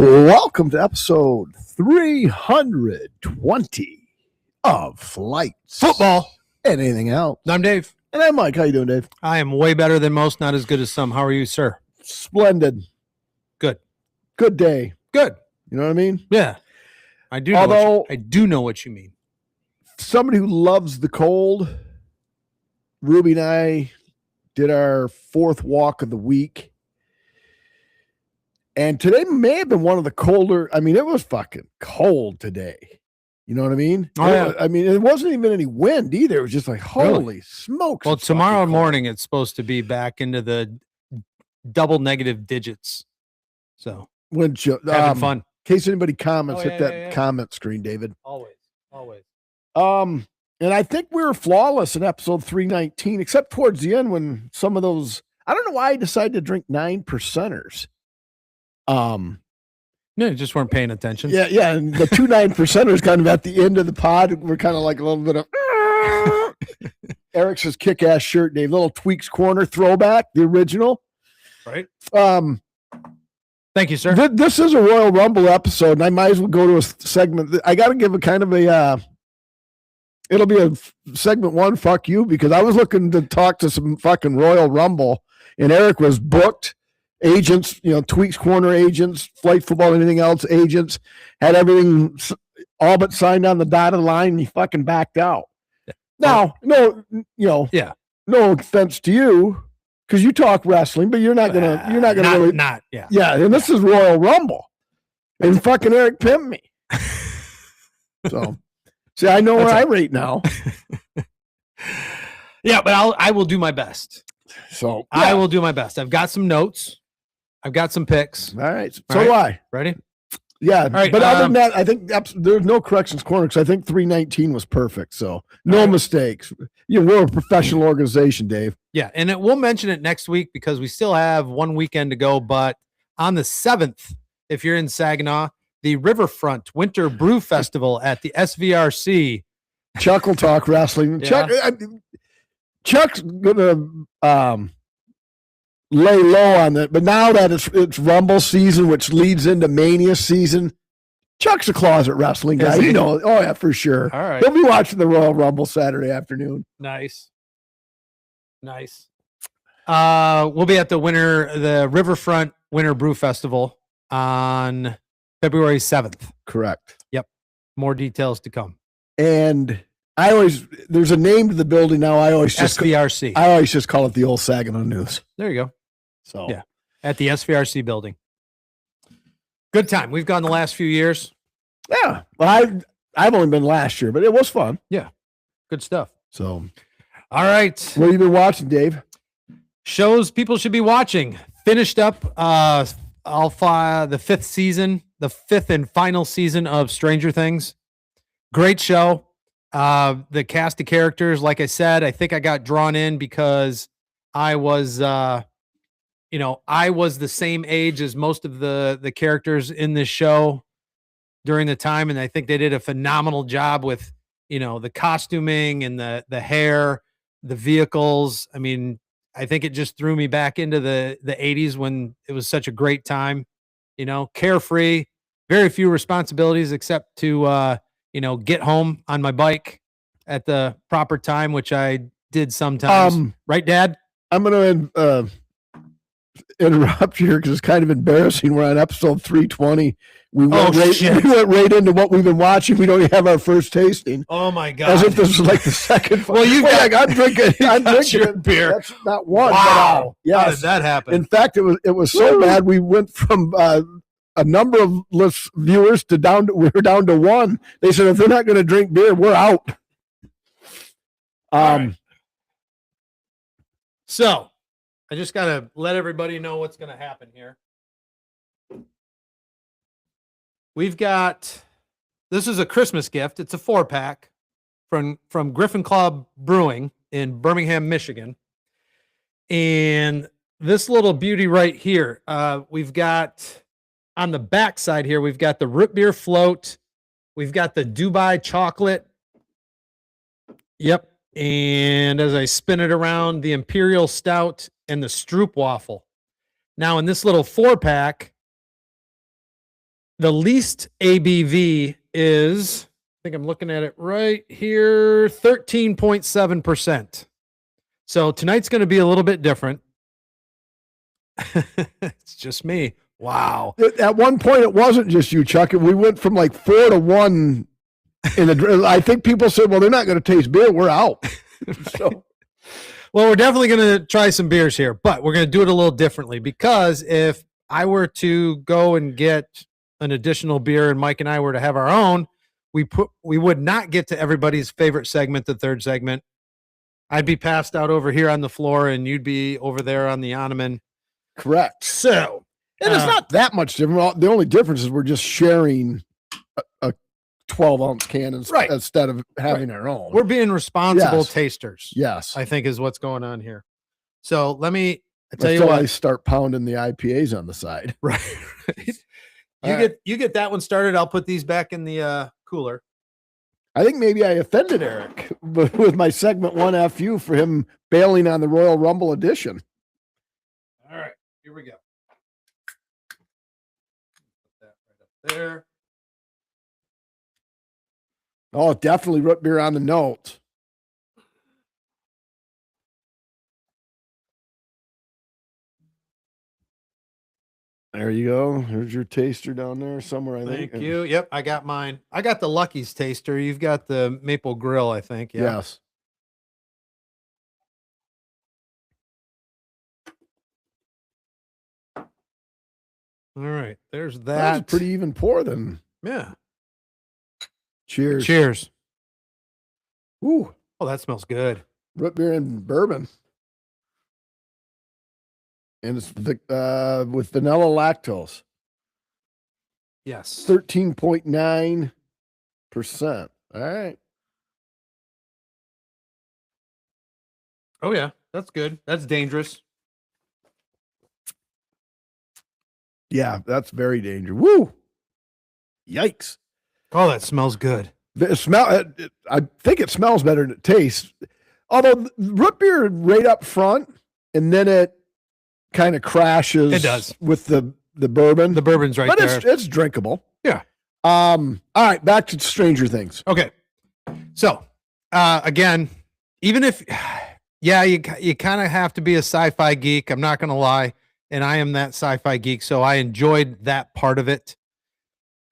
Welcome to episode 320 of Flights, Football, and anything else. I'm Dave. And I'm Mike. How you doing, Dave? I am way better than most, not as good as some. How are you, sir? Splendid. Good. Good day. Good. You know what I mean? Yeah. I do know what you mean. Somebody who loves the cold, Ruby and I did our fourth walk of the week. And today may have been one of the colder. I mean, it was fucking cold today. You know what I mean? Oh, yeah. I mean, it wasn't even any wind either. It was just like, holy smokes. Well, tomorrow morning, it's supposed to be back into the double negative digits. So, having fun. In case anybody comments, hit that comment screen, David. Always. And I think we were flawless in episode 319, except towards the end when some of those, I don't know why I decided to drink 9%ers. No, you just weren't paying attention. Yeah. And the 2 9%ers kind of at the end of the pod, we're kind of like a little bit of Eric's kick-ass shirt, Dave. Little Tweaks Corner throwback, the original. Right. Thank you, sir. This is a Royal Rumble episode, and I might as well go to a segment. I got to give a kind of a it'll be a segment one, fuck you, because I was looking to talk to some fucking Royal Rumble, and Eric was booked. Agents, Tweaks Corner agents, Flight Football, anything else, agents, had everything all but signed on the dotted line, and he fucking backed out. Now, no offense to you, because you talk wrestling, but you're not gonna really. Yeah, and this is Royal Rumble, and fucking Eric pimped me. So, see, I know where I rate now. Yeah, but I will do my best. So I will do my best. I've got some notes. I've got some picks. All right. So do I. Ready? Yeah. Right, but other than that, I think there's no corrections corner because I think 319 was perfect. So no mistakes. We're a professional organization, Dave. Yeah. And we'll mention it next week because we still have one weekend to go. But on the 7th, if you're in Saginaw, the Riverfront Winter Brew Festival at the SVRC. Chuckle Talk Wrestling. Yeah. Chuck's going to lay low on it, but now that it's Rumble season, which leads into Mania season, Chuck's a closet wrestling guy. Oh yeah, for sure. All right. He'll be watching the Royal Rumble Saturday afternoon. Nice. We'll be at the Riverfront Winter Brew Festival on February 7th. Correct. Yep. More details to come. And there's a name to the building now. SVRC. I always just call it the old Saginaw News. There you go. So yeah, at the SVRC building. Good time. We've gone the last few years. Yeah. Well, I've only been last year, but it was fun. Yeah. Good stuff. So, all right. What have you been watching, Dave? Shows people should be watching. Finished up the 5th and final season of Stranger Things. Great show. The cast of characters, like I said, I think I got drawn in because I was the same age as most of the characters in this show during the time. And I think they did a phenomenal job with, the costuming and the hair, the vehicles. I mean, I think it just threw me back into the 80s when it was such a great time, carefree, very few responsibilities except to, get home on my bike at the proper time, which I did sometimes. Right, Dad? I'm going to interrupt here because it's kind of embarrassing. We're on episode 320. We went right into what we've been watching. We don't even have our first tasting. Oh my God! As if this was like the second. Well, I'm drinking your beer. That's not one. Wow! But, yes. How did that happen? In fact, it was so bad. We went from a number of viewers we were down to one. They said if they're not going to drink beer, we're out. Right. So I just got to let everybody know what's going to happen here. This is a Christmas gift. It's a 4-pack from Griffin Club Brewing in Birmingham, Michigan. And this little beauty right here, we've got on the back side here, we've got the root beer float. We've got the Dubai chocolate. Yep. And as I spin it around, the Imperial Stout and the Stroop waffle. Now, in this little 4-pack, The least ABV is, I think I'm looking at it right here, 13.7%. So tonight's going to be a little bit different. It's just me. Wow. At one point, it wasn't just you, Chuck. We went from like 4-1 in the. I think people said, "Well, they're not going to taste beer. We're out." So, well, we're definitely going to try some beers here, but we're going to do it a little differently, because if I were to go and get an additional beer and Mike and I were to have our own, we would not get to everybody's favorite segment, the third segment. I'd be passed out over here on the floor, and you'd be over there on the ottoman. Correct. So. And it's not that much different. The only difference is we're just sharing a 12-ounce can instead of having our own. We're being responsible tasters. Yes. I think is what's going on here. So let me tell you what. I start pounding the IPAs on the side. Right. You get that one started. I'll put these back in the cooler. I think maybe I offended Eric with my segment 1 FU for him bailing on the Royal Rumble edition. All right, here we go. There. Oh, definitely root beer on the notes. There you go. Here's your taster down there somewhere, I think. Thank you. Yep, I got mine. I got the Lucky's taster. You've got the Maple Grill, I think. Yeah. Yes. All right, there's that. That's a pretty even pour then. Yeah. Cheers. Cheers. Ooh. Oh, that smells good. Root beer and bourbon. And it's with vanilla lactose. Yes. 13.9%. All right. Oh, yeah. That's good. That's dangerous. Yeah, that's very dangerous. Woo! Yikes! Oh, that smells good. The smell. I think it smells better than it tastes. Although root beer right up front, and then it kind of crashes. It does with the bourbon. The bourbon's right there. But it's drinkable. Yeah. All right, back to Stranger Things. Okay. So, again, even if, you kind of have to be a sci-fi geek. I'm not going to lie. And I am that sci-fi geek, so I enjoyed that part of it.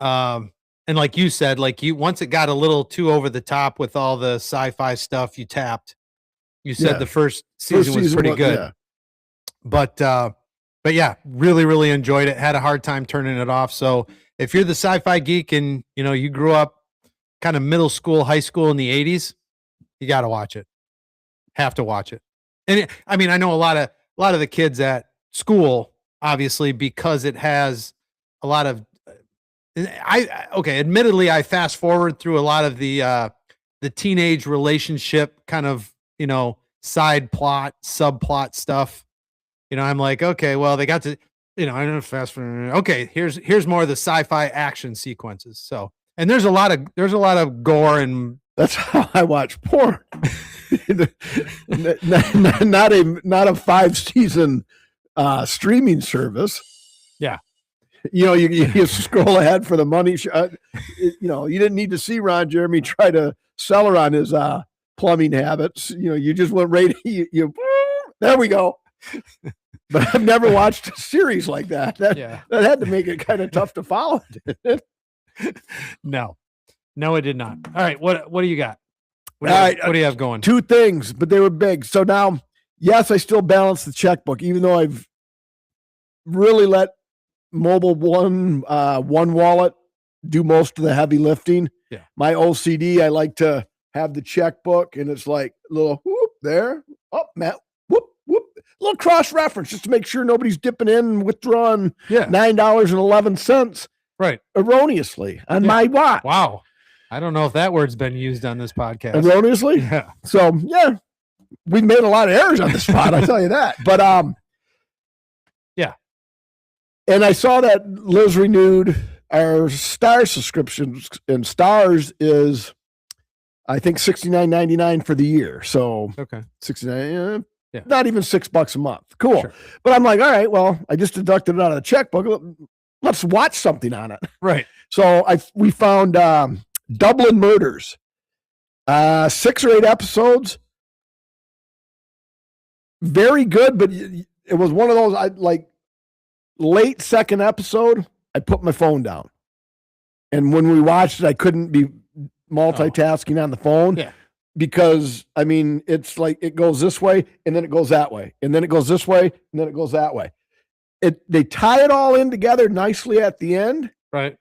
And like you said, once it got a little too over the top with all the sci-fi stuff, you tapped. You said the first season was pretty good. Yeah. But yeah, really, really enjoyed it. Had a hard time turning it off. So if you're the sci-fi geek and you grew up kind of middle school, high school in the 80s, you got to watch it. Have to watch it. And I know a lot of the kids at school, obviously, because it has a lot of admittedly I fast forward through a lot of the teenage relationship kind of side plot, subplot stuff. I'm like, okay, well, they got to I don't fast forward. Okay, here's more of the sci-fi action sequences. So, and there's a lot of gore, and that's how I watch porn. not a 5-season streaming service. Yeah. You scroll ahead for the money. You didn't need to see Ron Jeremy try to sell her on his plumbing habits. You just went right. There we go. But I've never watched a series like that. That had to make it kind of tough to follow. No, it did not. All right. What do you got? What do you have going? 2 things, but they were big. So now, yes, I still balance the checkbook, even though I've really let Mobile One wallet do most of the heavy lifting. Yeah. My OCD, I like to have the checkbook, and it's like a little whoop there, up, Matt, whoop, whoop, a little cross reference just to make sure nobody's dipping in and withdrawing $9.11 right erroneously on my watch. Wow. I don't know if that word's been used on this podcast. Erroneously? Yeah. So, we've made a lot of errors on the spot, I'll tell you that. But, yeah. And I saw that Liz renewed our Star subscriptions, and Stars is, I think, $69.99 for the year. So, okay, $69, not even $6 a month. Cool. Sure. But I'm like, all right, well, I just deducted it out of the checkbook. let's watch something on it. Right. So we found Dublin Murders, 6 or 8 episodes. Very good, but it was one of those, I like late second episode, I put my phone down. And when we watched it, I couldn't be multitasking on the phone. Yeah. Because I mean, it's like it goes this way and then it goes that way. And then it goes this way and then it goes that way. They tie it all in together nicely at the end. Right.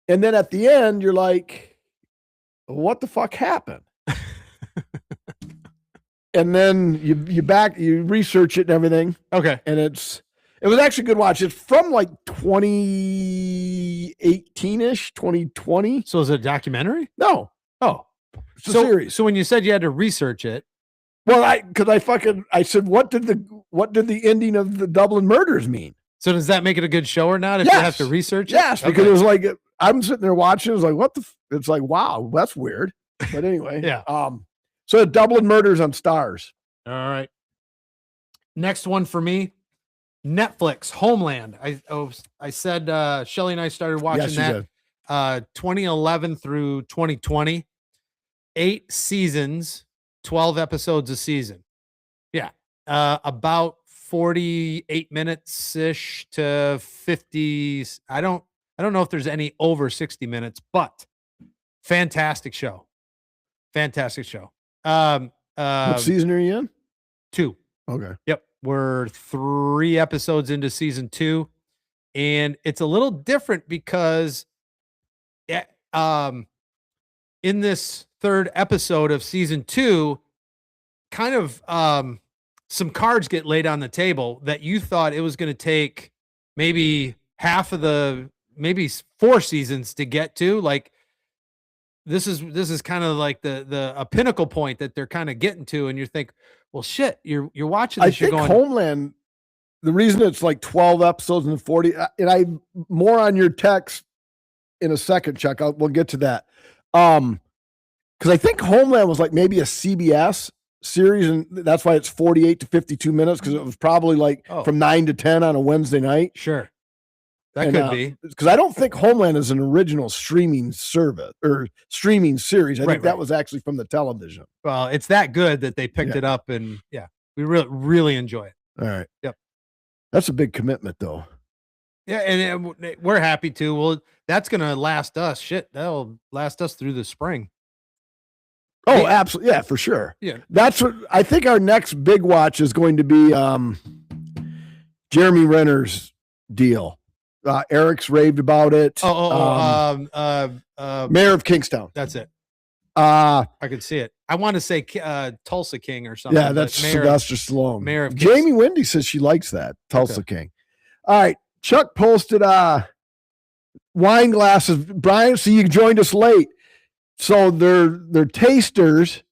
And then at the end, you're like, what the fuck happened? And then you research it and everything. Okay. And it was actually a good watch. It's from like 2018-ish, 2020. So is it a documentary? No. Oh. It's a series. So when you said you had to research it. Well, I said, what did the ending of the Dublin Murders mean? So does that make it a good show or not if you have to research it? Yes, because it was like, I'm sitting there watching, it was like, it's like, wow, that's weird. But anyway. Yeah. So Dublin Murders on Stars. All right. Next one for me, Netflix, Homeland. I said Shelly and I started watching that 2011 through 2020. 8 seasons, 12 episodes a season. Yeah. About 48 minutes ish to 50. I don't know if there's any over 60 minutes, but fantastic show. Fantastic show. What season are you in? 2. Okay. Yep. We're 3 episodes into season 2. And it's a little different because in this 3rd episode of season 2, kind of some cards get laid on the table that you thought it was going to take maybe maybe 4 seasons to get to. Like this is kind of like a pinnacle point that they're kind of getting to, and you think, well, shit, you're watching this. I think Homeland, the reason it's like 12 episodes and 40, and I more on your text in a second, Chuck. We'll get to that. Because I think Homeland was like maybe a CBS series, and that's why it's 48 to 52 minutes, because it was probably like from 9 to 10 on a Wednesday night. Sure. That could be. Because I don't think Homeland is an original streaming service or streaming series. I think that was actually from the television. Well, it's that good that they picked it up, and we really enjoy it. All right. Yep. That's a big commitment, though. Yeah, and we're happy to. Well, that's going to last us. That'll last us through the spring. Oh, absolutely. Yeah, for sure. Yeah. That's what I think our next big watch is going to be Jeremy Renner's deal. Eric's raved about it. Mayor of Kingstown. That's it. I could see it. I want to say Tulsa King or something. Yeah, that's Sylvester Stallone. Mayor of Jamie Wendy says she likes that. Tulsa King. All right. Chuck posted wine glasses. Brian, so you joined us late. So they're tasters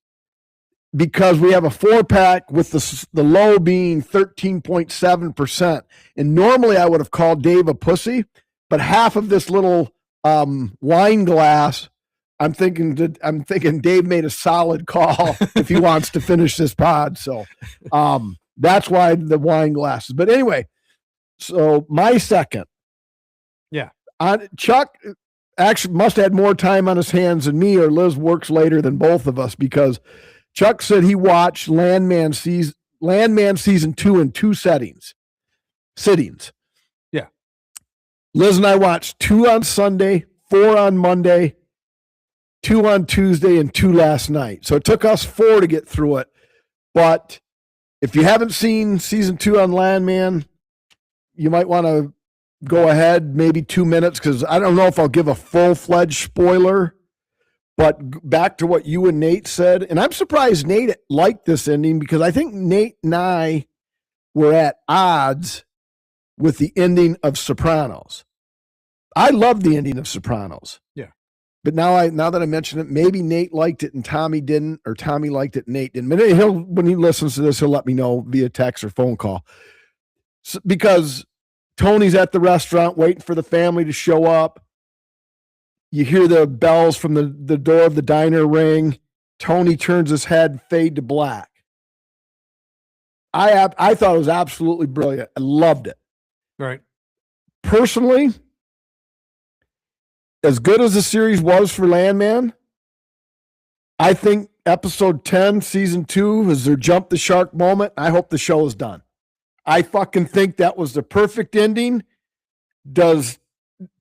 because we have a 4-pack with the low being 13.7%. And normally I would have called Dave a pussy, but half of this little wine glass, I'm thinking Dave made a solid call if he wants to finish this pod. So that's why the wine glasses. But anyway, so my second. Yeah. Chuck actually must have had more time on his hands than me, or Liz works later than both of us, because Chuck said he watched Landman season 2 in 2 sittings. Yeah. Liz and I watched 2 on Sunday, 4 on Monday, 2 on Tuesday, and 2 last night. So it took us 4 to get through it. But if you haven't seen season 2 on Landman, you might want to go ahead, maybe 2 minutes, because I don't know if I'll give a full-fledged spoiler. But back to what you and Nate said, and I'm surprised Nate liked this ending, because I think Nate and I were at odds with the ending of Sopranos. I love the ending of Sopranos. Yeah. But now that I mention it, maybe Nate liked it and Tommy didn't, or Tommy liked it and Nate didn't. But when he listens to this, he'll let me know via text or phone call. So, because Tony's at the restaurant waiting for the family to show up. You hear the bells from the door of the diner ring. Tony turns his head, fade to black. I thought it was absolutely brilliant. I loved it. Right. personally, as good as the series was for Landman, I think episode 10, season 2 is their jump the shark moment. I hope the show is done. I fucking think that was the perfect ending. Does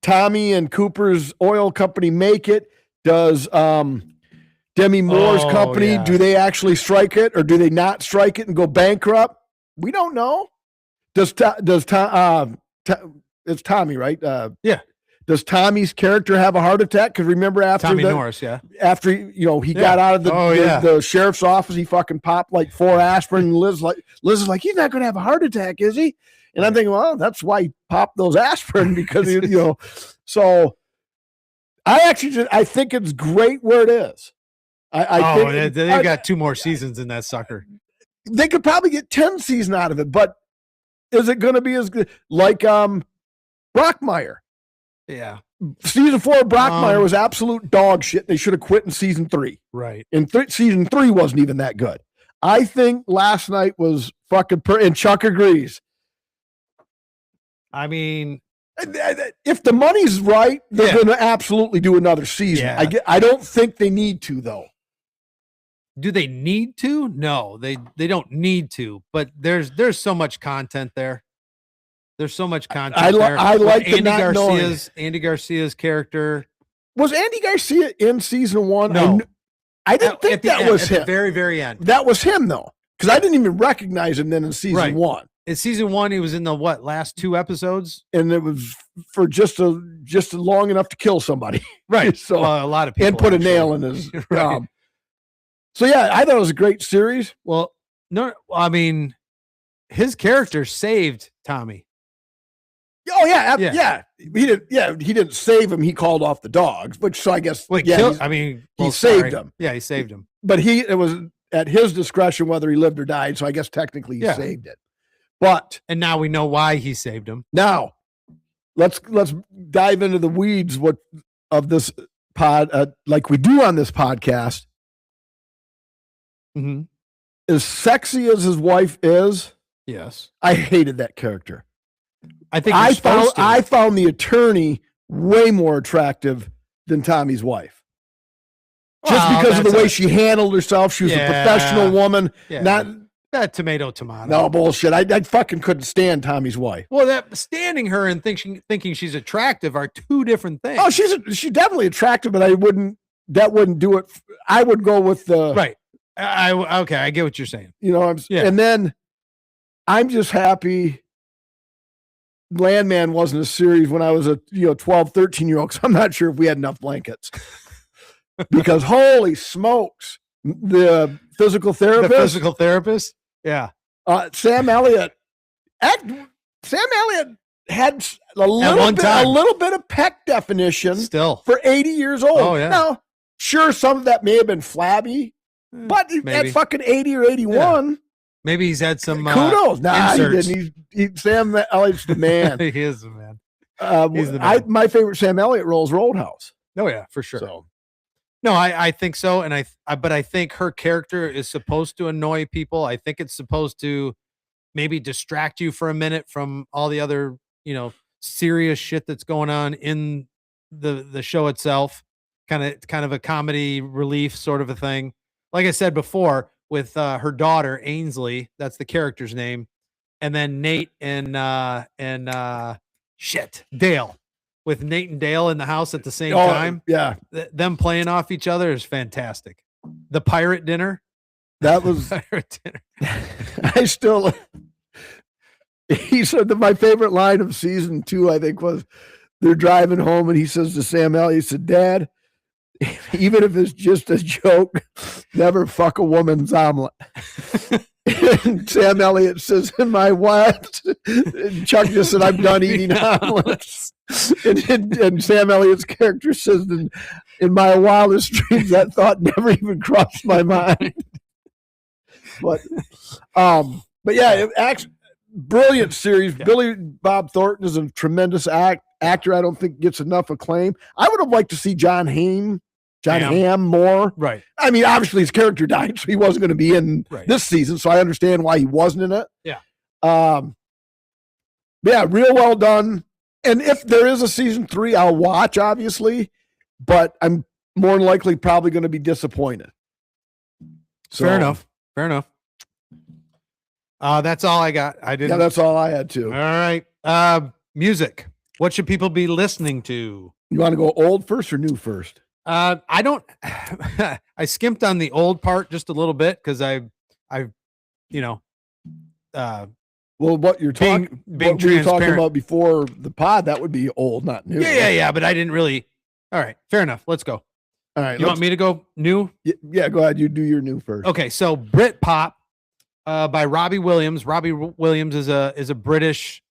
Tommy and Cooper's oil company make it? Does Demi Moore's company, do they actually strike it or do they not strike it and go bankrupt? We don't know. It's Tommy, right? Yeah. Does Tommy's character have a heart attack? Because remember after Tommy Norris, after he got out of the sheriff's office, he fucking popped like 4 aspirin. And Liz is like, he's not going to have a heart attack, is he? And I'm thinking, well, that's why he popped those aspirin because So I think it's great where it is. I think they got 2 more seasons in that sucker. They could probably get 10 seasons out of it, but is it going to be as good like Brockmire? Yeah. Season 4 of Brockmire was absolute dog shit. They should have quit in season 3. Right. And season 3 wasn't even that good. I think last night was fucking and Chuck agrees. I mean, if the money's right, they're going to absolutely do another season. Yeah. I don't think they need to, though. Do they need to? No, they don't need to. But there's so much content there. There's so much content there. I like Andy Garcia's character. Was Andy Garcia in season 1? No. I didn't think that was him. At the very, very end. That was him, though, because I didn't even recognize him then in season 1. In season 1, he was in the last 2 episodes, and it was for just long enough to kill somebody, right? So a lot of people and put a nail in his. Right. So yeah, I thought it was a great series. Well, no, I mean, his character saved Tommy. Oh yeah. He didn't save him. He called off the dogs, so I guess he saved him. Yeah, he saved him. But it was at his discretion whether he lived or died. So I guess technically he saved it. And now we know why he saved him. Now, let's dive into the weeds of this pod, like we do on this podcast. Mm-hmm. As sexy as his wife is, yes, I hated that character. I found the attorney way more attractive than Tommy's wife. Just because of the way she handled herself. She was a professional woman. Yeah. Not that tomato. No bullshit. I fucking couldn't stand Tommy's wife. Well, that standing her and thinking she's attractive are 2 different things. Oh, she's definitely attractive, but that wouldn't do it. I would go with the right. Okay, I get what you're saying. And then I'm just happy Landman wasn't a series when I was a 12, 13-year-old, because I'm not sure if we had enough blankets. Because holy smokes, the physical therapist. Yeah. Sam Elliott had a little bit of peck definition still for 80 years old. Oh, yeah. Now, sure, some of that may have been flabby, but at fucking 80 or 81, maybe he's had some kudos. Nah, inserts. he didn't. Sam Elliott's the man. He is the man. He's the man. My favorite Sam Elliott role is Roadhouse. Oh yeah, for sure. So. No, I think so, and but I think her character is supposed to annoy people. I think it's supposed to maybe distract you for a minute from all the other, serious shit that's going on in the show itself. Kind of a comedy relief sort of a thing. Like I said before, with her daughter Ainsley, that's the character's name, and then Nate and Dale. With Nate and Dale in the house at the same time. Yeah. Them playing off each other is fantastic. The pirate dinner. That was pirate dinner. He said that my favorite line of season 2, I think, was they're driving home and he says to Sam Elliott, he said, "Dad, even if it's just a joke, never fuck a woman's omelet." And Sam Elliott says, "In my wife," and Chuck just said, "I'm done eating omelets." And Sam Elliott's character says, in my wildest dreams, that thought never even crossed my mind. But yeah, brilliant series. Yeah. Billy Bob Thornton is a tremendous actor. I don't think gets enough acclaim. I would have liked to see John Hamm more. Right. I mean, obviously his character died, so he wasn't going to be in this season. So I understand why he wasn't in it. Yeah. Yeah, real well done. And if there is a season 3, I'll watch, obviously, but I'm more than likely probably going to be disappointed. So, Fair enough. That's all I got. Yeah, that's all I had too. All right. Music. What should people be listening to? You want to go old first or new first? I don't. I skimped on the old part just a little bit because Well, what you're talking, being what we were talking transparent. about before the pod, that would be old, not new. Yeah. But I didn't really. All right. Fair enough. Let's go. All right. You want me to go new? Yeah, go ahead. You do your new first. Okay. So Britpop by Robbie Williams. Robbie Williams is a British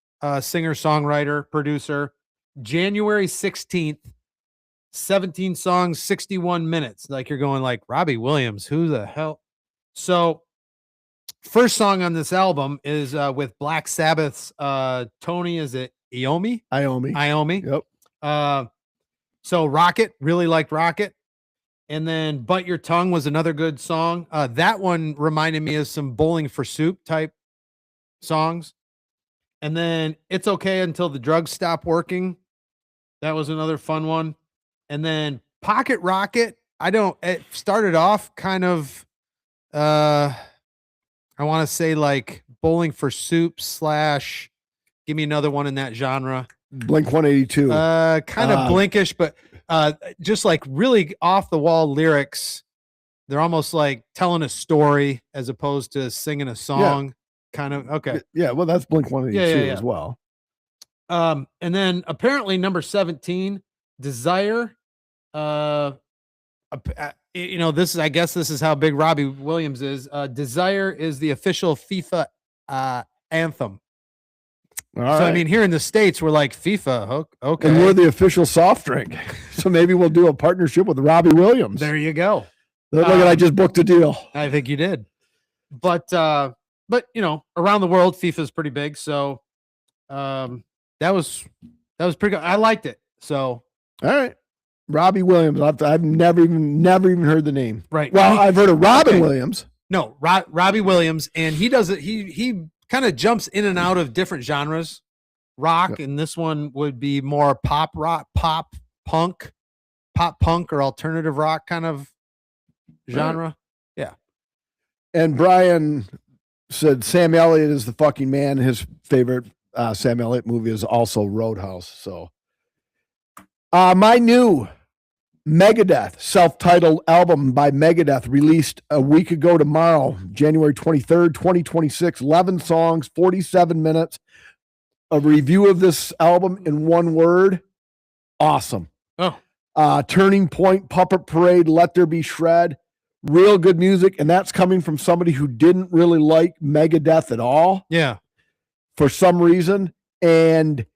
singer, songwriter, producer. January 16th, 17 songs, 61 minutes. Like you're going like Robbie Williams, who the hell? So first song on this album is with Black Sabbath's Tony, is it Iommi? Yep. So Rocket, really liked Rocket. And then Bite Your Tongue was another good song. That one reminded me of some Bowling for Soup type songs. And then It's Okay Until the Drugs Stop Working. That was another fun one. And then Pocket Rocket. It started off kind of, I want to say like Bowling for Soup / give me another one in that genre. Blink 182. Kind of Blinkish, but just like really off the wall lyrics. They're almost like telling a story as opposed to singing a song. Yeah. Kind of okay. Yeah, well, that's Blink 182 as well. And then apparently number 17, Desire. I guess this is how big Robbie Williams is. Desire is the official FIFA anthem. All right. I mean, here in the States, we're like FIFA. Okay. And we're the official soft drink. So maybe we'll do a partnership with Robbie Williams. There you go. Look at I just booked a deal. I think you did. But around the world, FIFA is pretty big. So that was pretty good. I liked it. So all right. Robbie Williams. I've never even heard the name. Right. Well, I've heard of Robin Williams. No, Robbie Williams, and he does it. He kind of jumps in and out of different genres. Rock, and this one would be more pop rock, pop punk, or alternative rock kind of genre. Right. Yeah. And Brian said Sam Elliott is the fucking man. His favorite Sam Elliott movie is also Roadhouse. So my new Megadeth self-titled album by Megadeth released a week ago tomorrow, January 23rd, 2026, 11 songs, 47 minutes. A review of this album in one word. Awesome. Oh. Turning Point, Puppet Parade, Let There Be Shred. Real good music, and that's coming from somebody who didn't really like Megadeth at all. Yeah. For some reason. And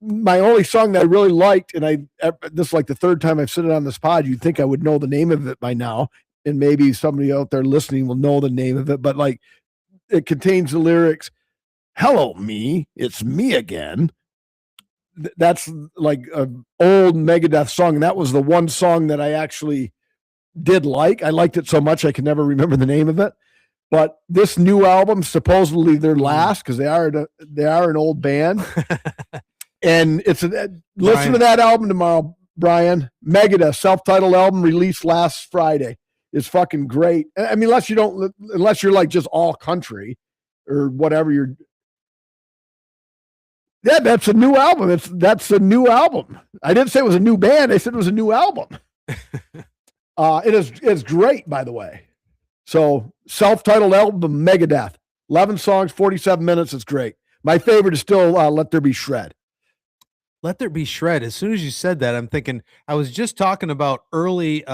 my only song that I really liked, and this is like the third time I've said it on this pod, you'd think I would know the name of it by now, and maybe somebody out there listening will know the name of it, but like it contains the lyrics, "Hello, me, it's me again." That's like an old Megadeth song, and that was the one song that I actually did like. I liked it so much I can never remember the name of it. But this new album, supposedly their last, because they are an old band, and listen to that album tomorrow, Brian. Megadeth self-titled album released last Friday. It's fucking great. I mean, unless you're like just all country or whatever you're. Yeah, that's a new album. That's a new album. I didn't say it was a new band. I said it was a new album. It's great, by the way. So self-titled album, Megadeth, 11 songs, 47 minutes. It's great. My favorite is still Let There Be Shred. Let There Be Shred. As soon as you said that, I'm thinking, I was just talking about early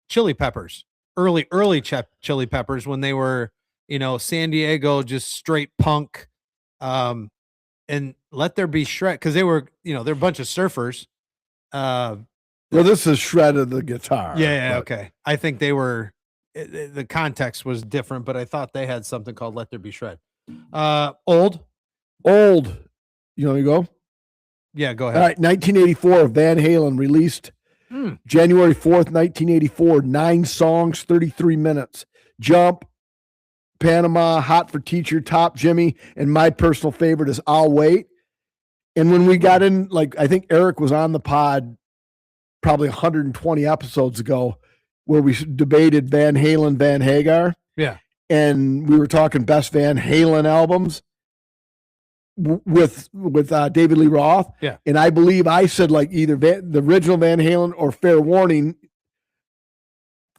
Chili Peppers, early Chili Peppers when they were, San Diego, just straight punk. And Let There Be Shred, because they were, they're a bunch of surfers. Well, this is Shred of the guitar. Yeah, okay. I think they were, the context was different, but I thought they had something called Let There Be Shred. Old. You want me to go? Yeah, go ahead. All right, 1984, Van Halen released January 4th, 1984, 9 songs, 33 minutes. Jump, Panama, Hot for Teacher, Top Jimmy, and my personal favorite is I'll Wait. And when we got in, like, I think Eric was on the pod probably 120 episodes ago where we debated Van Halen, Van Hagar. Yeah. And we were talking best Van Halen albums with David Lee Roth. Yeah. And I believe I said like either the original Van Halen or Fair Warning.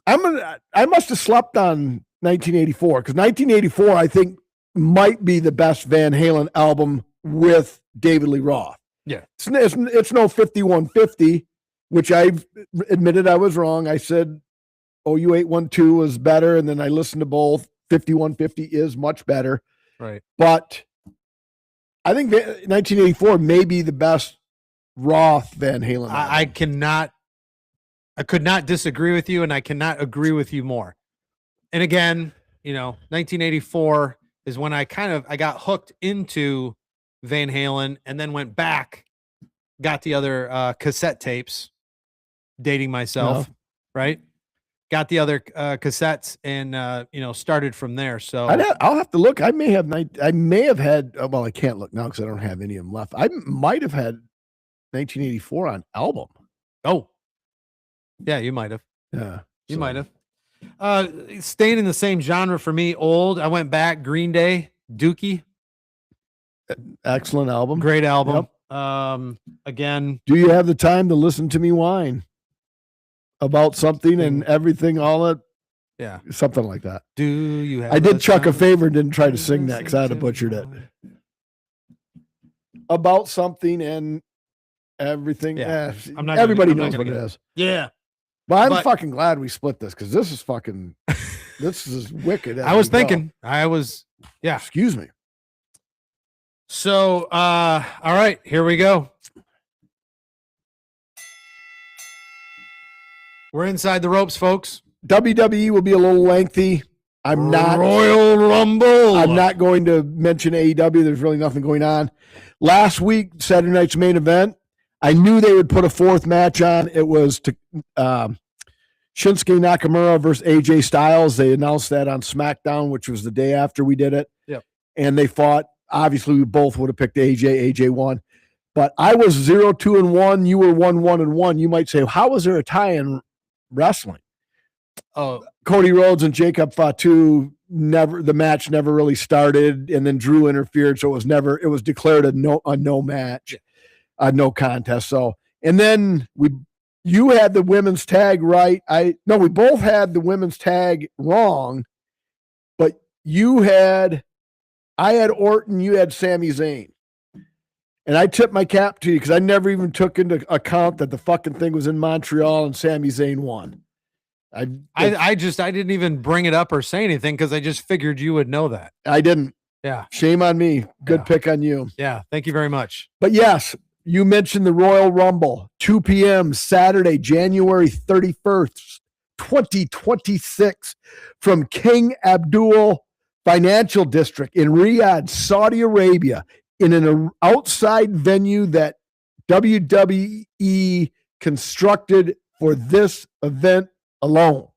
I must have slept on 1984 because 1984 I think might be the best Van Halen album with David Lee Roth. Yeah. It's no 5150, which I've admitted I was wrong. I said OU 812 was better, and then I listened to both. 5150 is much better. Right. But I think 1984 may be the best Roth Van Halen album. I could not disagree with you, and I cannot agree with you more. And again, 1984 is when I got hooked into Van Halen and then went back, got the other cassette tapes, dating myself, right? Got the other cassettes and, started from there. So I'll have to look. I may have had, well, I can't look now because I don't have any of them left. I might have had 1984 on album. Oh, yeah, you might have. Yeah, you might have. Staying in the same genre for me, old. I went back, Green Day, Dookie. Excellent album. Great album. Yep. Again. Do you have the time to listen to me whine about something and everything, all that? Yeah. Something like that. Do you have I did Chuck a favor and didn't try to sing that because I'd have butchered it. About something and everything. Yeah. Everybody knows what it is. Yeah. But I'm fucking glad we split this because this is wicked. I was thinking. Yeah. Excuse me. So, all right, here we go. We're inside the ropes, folks. WWE will be a little lengthy. Royal Rumble. I'm not going to mention AEW. There's really nothing going on. Last week, Saturday night's main event, I knew they would put a fourth match on. It was to Shinsuke Nakamura versus AJ Styles. They announced that on SmackDown, which was the day after we did it. Yep. And they fought. Obviously, we both would have picked AJ. AJ won. But I was 0-2-1. You were 1-1-1. You might say, how was there a tie in wrestling? Oh, Cody Rhodes and Jacob Fatu the match never really started, and then Drew interfered, so it was declared a no match, no contest. So, and then you had the women's tag right. We both had the women's tag wrong, but I had Orton, you had Sami Zayn. And I tipped my cap to you because I never even took into account that the fucking thing was in Montreal and Sami Zayn won. I didn't even bring it up or say anything because I just figured you would know that. I didn't. Yeah. Shame on me. Good pick on you. Yeah. Thank you very much. But yes, you mentioned the Royal Rumble, 2 p.m. Saturday, January 31st, 2026 from King Abdul Financial District in Riyadh, Saudi Arabia, in an outside venue that WWE constructed for this event alone.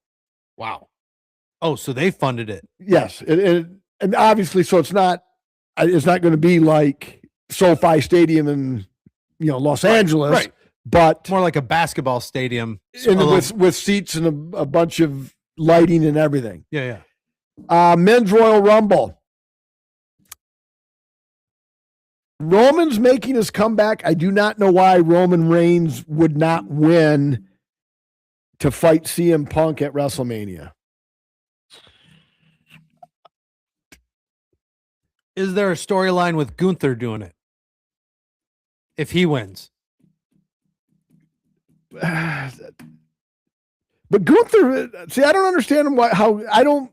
Wow. Oh, so they funded it. Yes. And obviously, so it's not going to be like SoFi Stadium in Los Angeles, right. But more like a basketball stadium with seats and a bunch of lighting and everything. Yeah. Men's Royal Rumble. Roman's making his comeback. I do not know why Roman Reigns would not win to fight CM Punk at WrestleMania. Is there a storyline with Gunther doing it? If he wins. But Gunther, see, I don't understand him.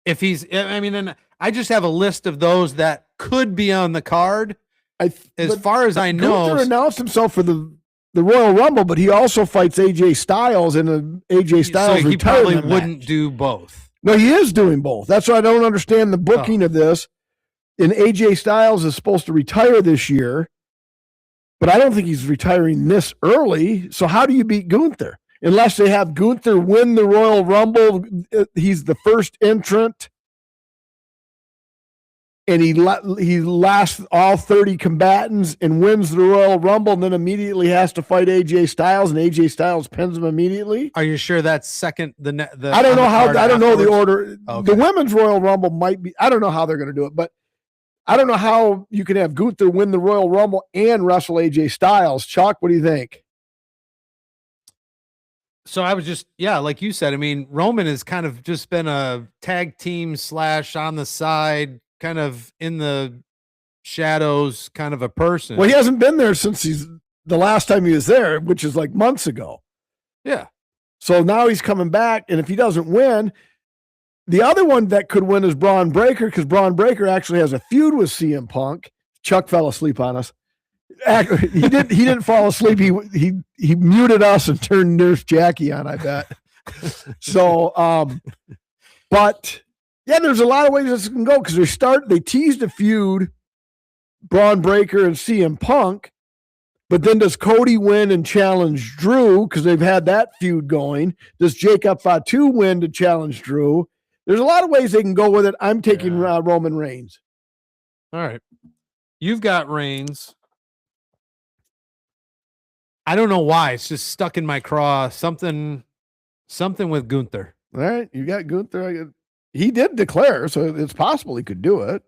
If he's, and I just have a list of those that could be on the card. As far as I know, Gunther announced himself for the Royal Rumble, but he also fights AJ Styles in an AJ Styles. So he probably wouldn't do both. No, he is doing both. That's why I don't understand the booking of this. And AJ Styles is supposed to retire this year, but I don't think he's retiring this early. So how do you beat Gunther? Unless they have Gunther win the Royal Rumble, he's the first entrant. and he lasts all 30 combatants and wins the Royal Rumble, and then immediately has to fight AJ Styles, and AJ Styles pins him immediately. Are you sure that's second? I don't know how. I don't know the order. Okay. The women's Royal Rumble might be. I don't know how they're going to do it, but I don't know how you can have Gunther win the Royal Rumble and wrestle AJ Styles. Chuck, what do you think? So I was just, like you said, I mean, Roman has kind of just been a tag team / on the side, kind of in the shadows kind of a person. Well, he hasn't been there since the last time he was there, which is like months ago. Yeah. So now he's coming back, and if he doesn't win, the other one that could win is Braun Breaker, because Braun Breaker actually has a feud with CM Punk. Chuck fell asleep on us. He didn't fall asleep. He muted us and turned Nurse Jackie on, I bet. So, but yeah, there's a lot of ways this can go, because they teased a feud, Braun Breaker and CM Punk, but then does Cody win and challenge Drew, because they've had that feud going? Does Jacob Fatu win to challenge Drew? There's a lot of ways they can go with it. I'm taking Roman Reigns. All right. You've got Reigns. I don't know why. It's just stuck in my craw. Something with Gunther. All right. You got Gunther. He did declare, so it's possible he could do it.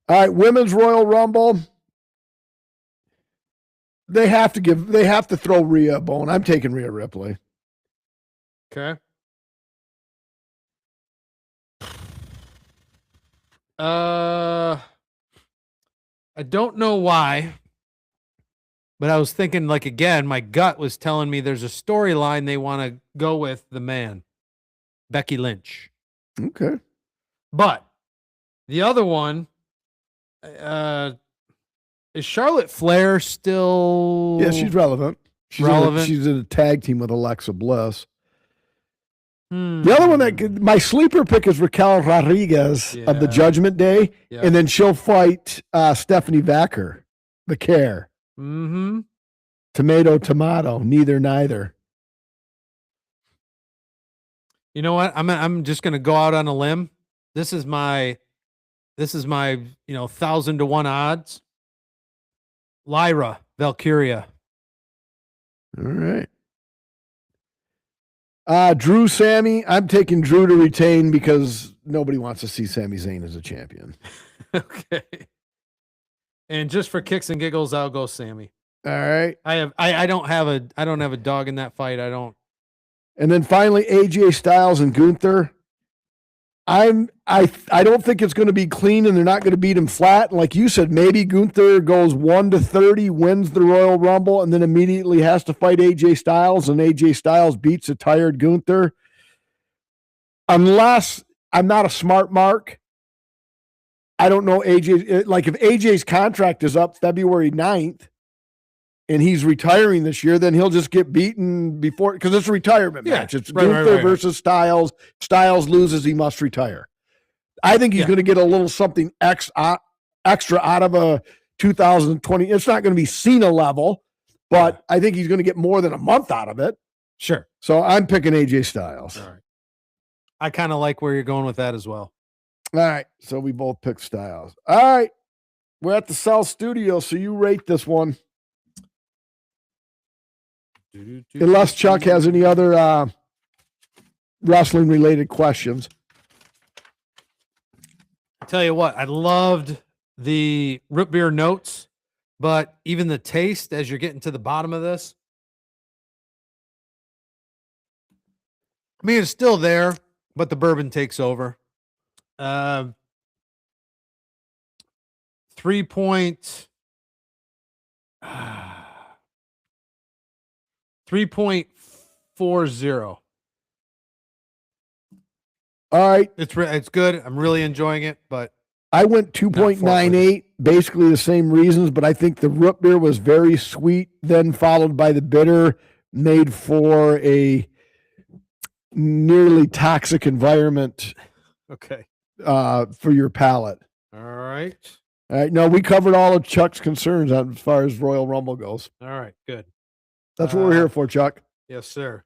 All right. Women's Royal Rumble. They have to throw Rhea a bone. I'm taking Rhea Ripley. Okay. I don't know why, but I was thinking, like, again, my gut was telling me there's a storyline they want to go with the man, Becky Lynch. Okay. But the other one, is Charlotte Flair still? Yeah, she's relevant. She's in a tag team with Alexa Bliss. The other one my sleeper pick is Raquel Rodriguez of the Judgment Day, and then she'll fight Stephanie Vacker, the Care. Mm-hmm. Tomato, neither. You know what? I'm just gonna go out on a limb. This is my 1,000 to 1 odds. Lyra Valkyria. All right. Drew, Sammy. I'm taking Drew to retain because nobody wants to see Sami Zayn as a champion. Okay. And just for kicks and giggles, I'll go Sammy. All right. I don't have a dog in that fight. I don't. And then finally, AJ Styles and Gunther. I don't think it's going to be clean, and they're not going to beat him flat. And like you said, maybe Gunther goes 1-30, wins the Royal Rumble, and then immediately has to fight AJ Styles, and AJ Styles beats a tired Gunther. Unless I'm not a smart mark, I don't know AJ. Like if AJ's contract is up February 9th and he's retiring this year, then he'll just get beaten before, because it's a retirement match. It's Gunther versus Styles. Styles loses, he must retire. I think he's going to get a little something extra out of a 2020. It's not going to be Cena level, but I think he's going to get more than a month out of it. Sure. So I'm picking AJ Styles. All right. I kind of like where you're going with that as well. All right. So we both picked Styles. All right. We're at the South Studio, so you rate this one. Unless Chuck has any other wrestling related questions. I tell you what, I loved the root beer notes, but even the taste as you're getting to the bottom of this, I mean, it's still there, but the bourbon takes over. 3.40. All right. It's good. I'm really enjoying it, but I went 2.98, basically the same reasons, but I think the root beer was very sweet, then followed by the bitter, made for a nearly toxic environment. Okay. For your palate. All right. All right. No, we covered all of Chuck's concerns as far as Royal Rumble goes. All right. Good. That's what we're here for, Chuck. Yes, sir.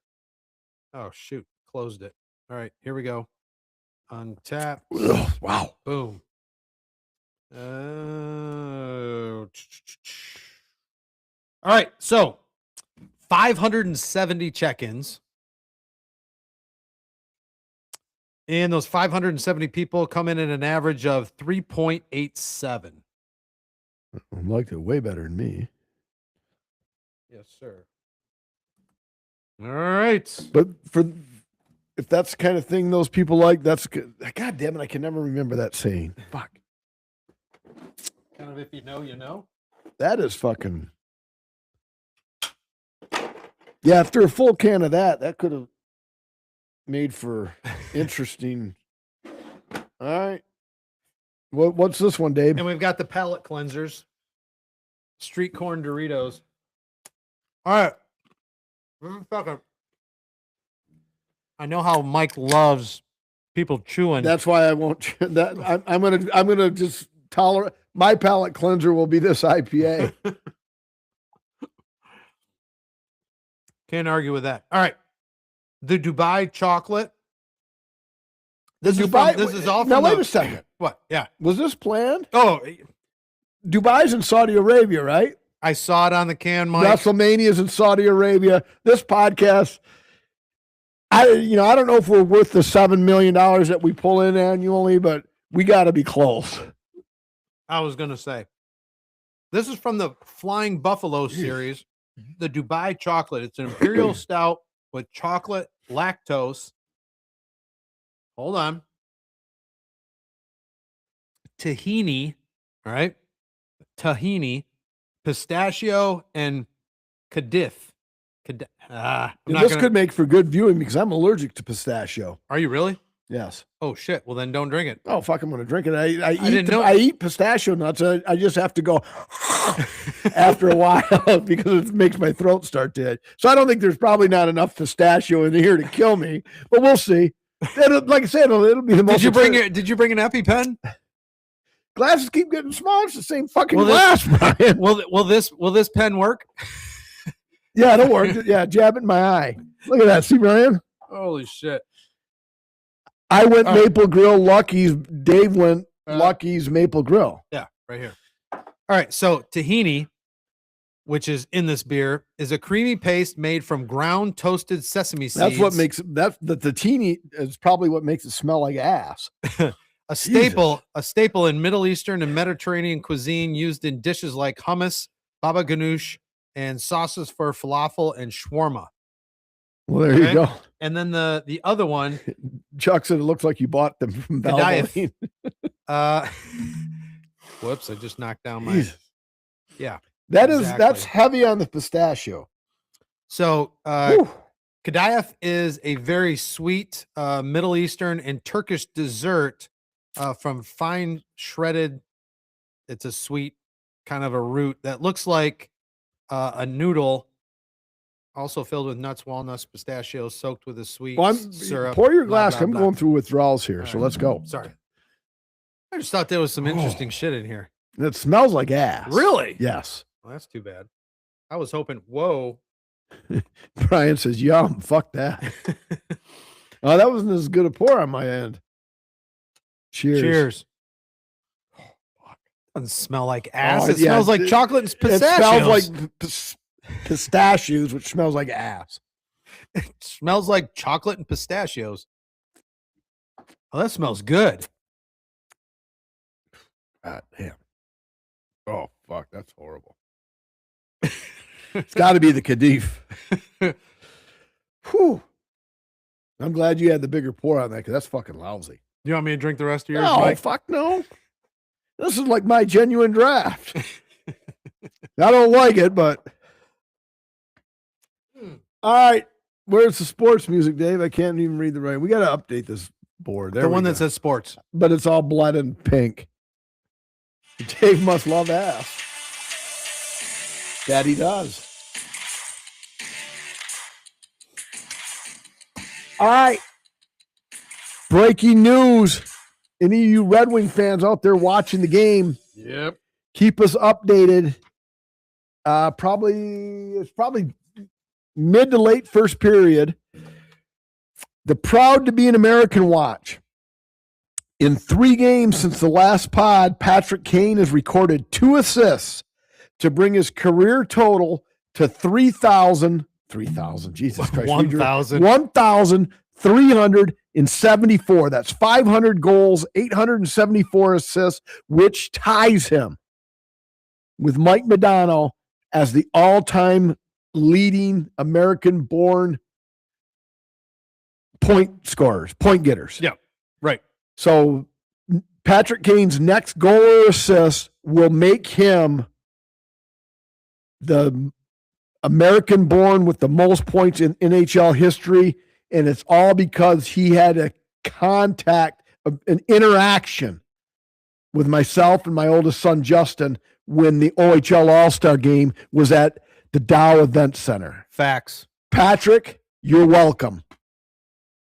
Oh, shoot. Closed it. All right. Here we go. Untap. Ugh, wow. Boom. All right. So 570 check-ins. And those 570 people come in at an average of 3.87. I liked it way better than me. Yes, sir. All right. But if that's the kind of thing those people like, that's good. God damn it, I can never remember that saying. Fuck. Kind of if you know, you know. That is fucking. Yeah, after a full can of that could have made for interesting. All right. What's this one, Dave? And we've got the palate cleansers. Street corn Doritos. All right. I know how Mike loves people chewing. That's why I won't. I'm gonna just tolerate. My palate cleanser will be this IPA. Can't argue with that. All right. The Dubai chocolate. This is all from now. Wait a second. What? Yeah. Was this planned? Oh, Dubai's in Saudi Arabia, right? I saw it on the can, Mike. WrestleMania's in Saudi Arabia. This podcast, I don't know if we're worth the $7 million that we pull in annually, but we got to be close. I was going to say, this is from the Flying Buffalo series, the Dubai chocolate. It's an imperial stout with chocolate, lactose. Hold on. Tahini, all right? Tahini, pistachio, and cadif. This could make for good viewing because I'm allergic to pistachio. Are you really? Yes. Oh shit! Well, then don't drink it. Oh fuck! I'm gonna drink it. I eat pistachio nuts. I just have to go after a while because it makes my throat start to itch. So I don't think there's probably not enough pistachio in here to kill me, but we'll see. Like I said, it'll be the most. Did you bring an EpiPen? Glasses keep getting smaller. It's the same fucking glass, Brian. Will this pen work? Yeah, it'll work. Yeah, jab it in my eye. Look at that. See, Brian? Holy shit. I went Maple Grill, Lucky's. Dave went Lucky's Maple Grill. Yeah, right here. All right, so tahini, which is in this beer, is a creamy paste made from ground toasted sesame seeds. That's what makes the tahini is probably what makes it smell like ass. A staple in Middle Eastern and Mediterranean cuisine used in dishes like hummus, baba ganoush, and sauces for falafel and shawarma. Well, there you go. And then the other one, Chuck said it looks like you bought them from Valvoline. Whoops! I just knocked down my. Yeah, that's heavy on the pistachio. So, kadayif is a very sweet Middle Eastern and Turkish dessert from fine shredded. It's a sweet kind of a root that looks like a noodle. Also filled with nuts, walnuts, pistachios, soaked with a sweet syrup. Pour your glass. I'm going through withdrawals here, so let's go. Sorry. I just thought there was some interesting shit in here. It smells like ass. Really? Yes. Well, that's too bad. I was hoping, whoa. Brian says, yum, fuck that. Oh, that wasn't as good a pour on my end. Cheers. Doesn't smell like ass. It smells like chocolate and pistachios. It smells like pistachios, which smells like ass. It smells like chocolate and pistachios. Oh, that smells good. God damn. Oh, fuck. That's horrible. It's got to be the Kadif. Whew. I'm glad you had the bigger pour on that because that's fucking lousy. You want me to drink the rest of yours? No, Mike? Fuck no. This is like my genuine draft. I don't like it, but. All right. Where's the sports music, Dave? I can't even read the right. We got to update this board. The one that says sports. But it's all blood and pink. Dave must love ass. That he does. All right. Breaking news. Any of you Red Wing fans out there watching the game, yep. Keep us updated. It's probably mid to late first period. The Proud to be an American watch. In 3 games since the last pod, Patrick Kane has recorded 2 assists to bring his career total to 3,000, Jesus Christ. 1,374. That's 500 goals, 874 assists, which ties him with Mike Modano as the all-time leading American-born point scorers, point getters. Yeah, right. So Patrick Kane's next goal or assist will make him the American-born with the most points in NHL history, and it's all because he had a contact, an interaction with myself and my oldest son, Justin, when the OHL All-Star game was at the Dow Event Center. Facts. Patrick, you're welcome.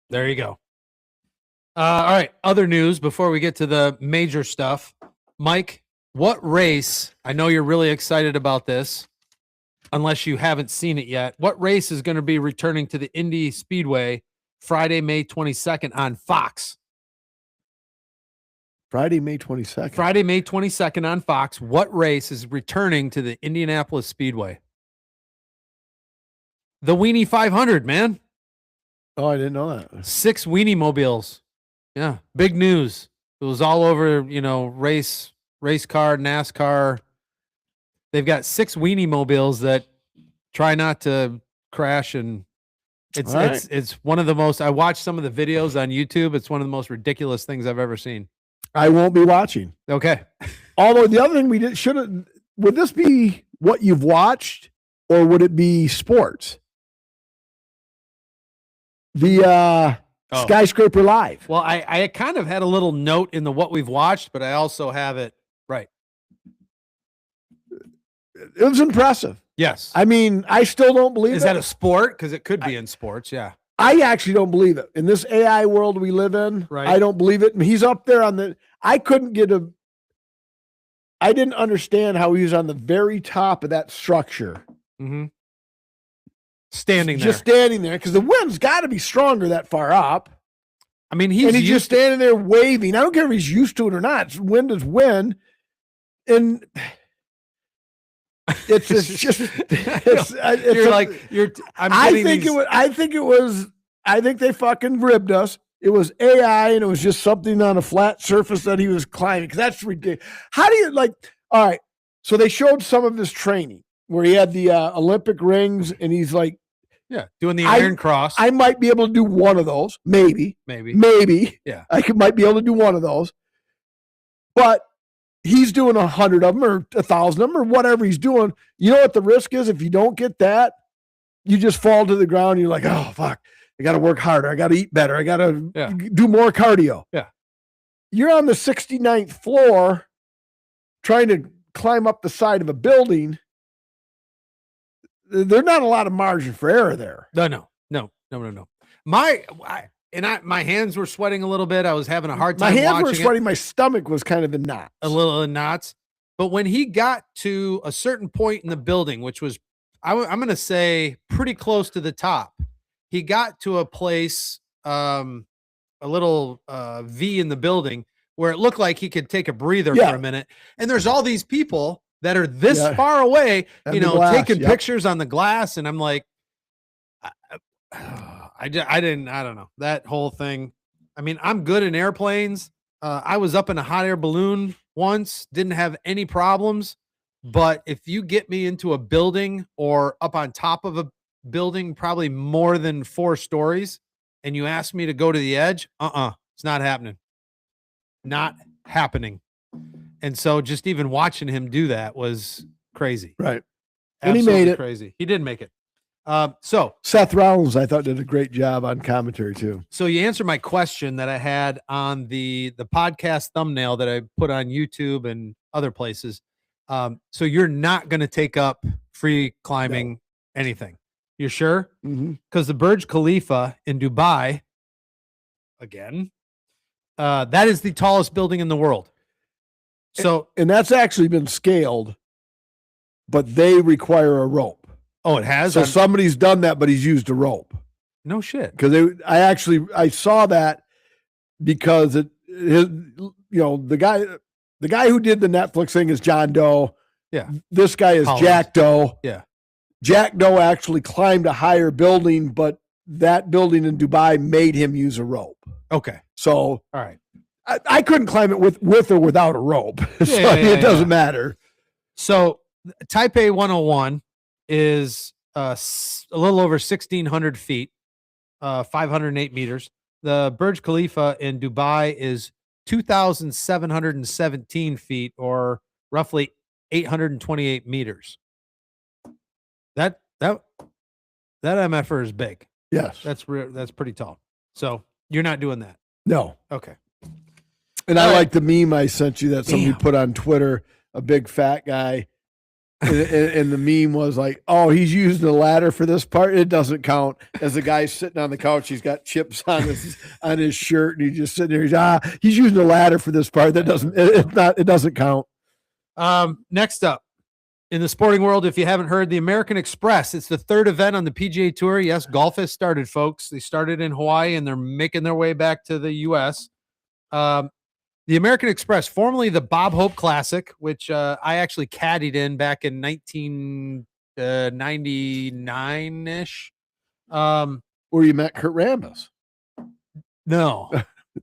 There you go. All right. Other news before we get to the major stuff. Mike, what race, I know you're really excited about this, unless you haven't seen it yet. What race is going to be returning to the Indy Speedway Friday, May 22nd on Fox? Friday, May 22nd. Friday, May 22nd on Fox. What race is returning to the Indianapolis Speedway? The Weenie 500, man. Oh, I didn't know that. 6 Weenie mobiles. Yeah, big news. It was all over, race car, NASCAR. They've got 6 Weenie mobiles that try not to crash, and it's one of the most. I watched some of the videos on YouTube. It's one of the most ridiculous things I've ever seen. I won't be watching. Okay. Although the other thing would this be what you've watched, or would it be sports? The Skyscraper Live. Well, I kind of had a little note in the what we've watched, but I also have it right. It was impressive. Yes. I mean, I still don't believe it. Is that a sport? Because it could be in sports, yeah. I actually don't believe it. In this AI world we live in, right. I don't believe it. And he's up there I didn't understand how he was on the very top of that structure. Mm-hmm. Standing there. Just standing there, because the wind's got to be stronger that far up. I mean, he's just standing there waving. I don't care if he's used to it or not. Wind is wind. And I think they fucking ribbed us. It was AI, and it was just something on a flat surface that he was climbing, because that's ridiculous. How do you all right, so they showed some of his training where he had the Olympic rings, and he's doing the Iron Cross. I might be able to do one of those, maybe. Yeah, might be able to do one of those, but he's doing 100 of them or 1,000 of them or whatever he's doing. You know what the risk is? If you don't get that, you just fall to the ground. And you're like, oh fuck, I got to work harder. I got to eat better. I got to do more cardio. Yeah, you're on the 69th floor trying to climb up the side of a building. There's not a lot of margin for error there. No. My hands were sweating a little bit. I was having a hard time. My hands were sweating. My stomach was kind of in knots. A little in knots. But when he got to a certain point in the building, which was, I'm going to say, pretty close to the top, he got to a place, a little V in the building, where it looked like he could take a breather for a minute. And there's all these people that are this far away, taking pictures on the glass. And I'm like, I don't know that whole thing. I mean, I'm good in airplanes. I was up in a hot air balloon once, didn't have any problems. But if you get me into a building or up on top of a building, probably more than 4 stories, and you ask me to go to the edge, it's not happening. Not happening. And so just even watching him do that was crazy. Right. And he made it. Crazy. He did make it. So Seth Rollins, I thought, did a great job on commentary too. So you answered my question that I had on the podcast thumbnail that I put on YouTube and other places. So you're not going to take up free climbing anything. You're sure? Because the Burj Khalifa in Dubai, again, that is the tallest building in the world. So, and that's actually been scaled, but they require a rope. Oh, it has? So somebody's done that, but he's used a rope. No shit. Because I saw that because the guy who did the Netflix thing is John Doe. Yeah. This guy is Holland. Jack Doe. Yeah. Jack Doe actually climbed a higher building, but that building in Dubai made him use a rope. Okay. So, all right. I couldn't climb it with or without a rope. So it doesn't matter. So Taipei 101 is a little over 1,600 feet, 508 meters. The Burj Khalifa in Dubai is 2,717 feet, or roughly 828 meters. That MFR is big. Yes, that's pretty tall. So you're not doing that. No. Okay. And I like the meme I sent you that somebody put on Twitter, a big fat guy. And the meme was like, oh, he's using the ladder for this part. It doesn't count. As the guy's sitting on the couch, he's got chips on his shirt, and he's just sitting there. He's using the ladder for this part. That it doesn't count. Next up, in the sporting world, if you haven't heard, the American Express, it's the third event on the PGA Tour. Yes, golf has started, folks. They started in Hawaii, and they're making their way back to the U.S. The American Express, formerly the Bob Hope Classic, which I actually caddied in back in 1999-ish. Where you met Kurt Rambis. No.